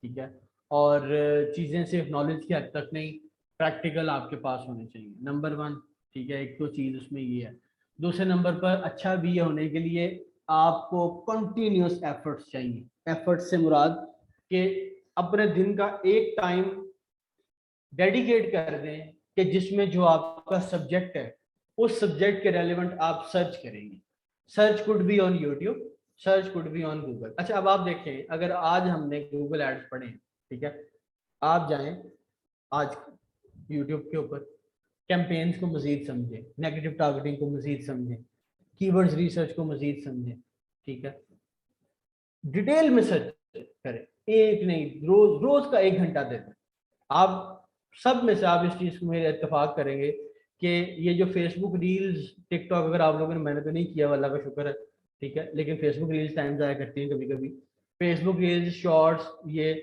ठीक है, और चीज़ें सिर्फ नॉलेज की हद तक नहीं, प्रैक्टिकल आपके पास होने चाहिए, नंबर 1। ठीक है, एक तो चीज़ उसमें ये है। दूसरे नंबर पर अच्छा VA होने के लिए आपको कंटिन्यूस एफर्ट्स चाहिए। एफर्ट्स से मुराद कि अपने दिन का एक टाइम डेडिकेट कर दें कि जिसमें जो आपका सब्जेक्ट है उस सब्जेक्ट के रेलिवेंट आप सर्च करेंगे। Search could be on YouTube, search could be on Google. अच्छा, अब आप देखें, अगर आज हमने गूगल एड्स पढ़े, ठीक है, आप जाएं आज यूट्यूब के ऊपर, कैंपेन्स को मजीद समझें, नेगेटिव टारगेटिंग को मजीद समझें, कीवर्ड्स रिसर्च को मजीद समझें, ठीक है, डिटेल में सर्च करें, एक नहीं, रोज रोज का 1 घंटा देते हैं। आप सब में से आप इस चीज को मेरे इत्तेफाक करेंगे कि ये जो फेसबुक रील्स, टिकटॉक, अगर आप लोगों ने, मैंने तो नहीं किया, अल्लाह का शुक्र है, ठीक है, लेकिन फेसबुक रील्स टाइम जाया करती हैं कभी कभी। फेसबुक रील्स, शॉर्ट्स, ये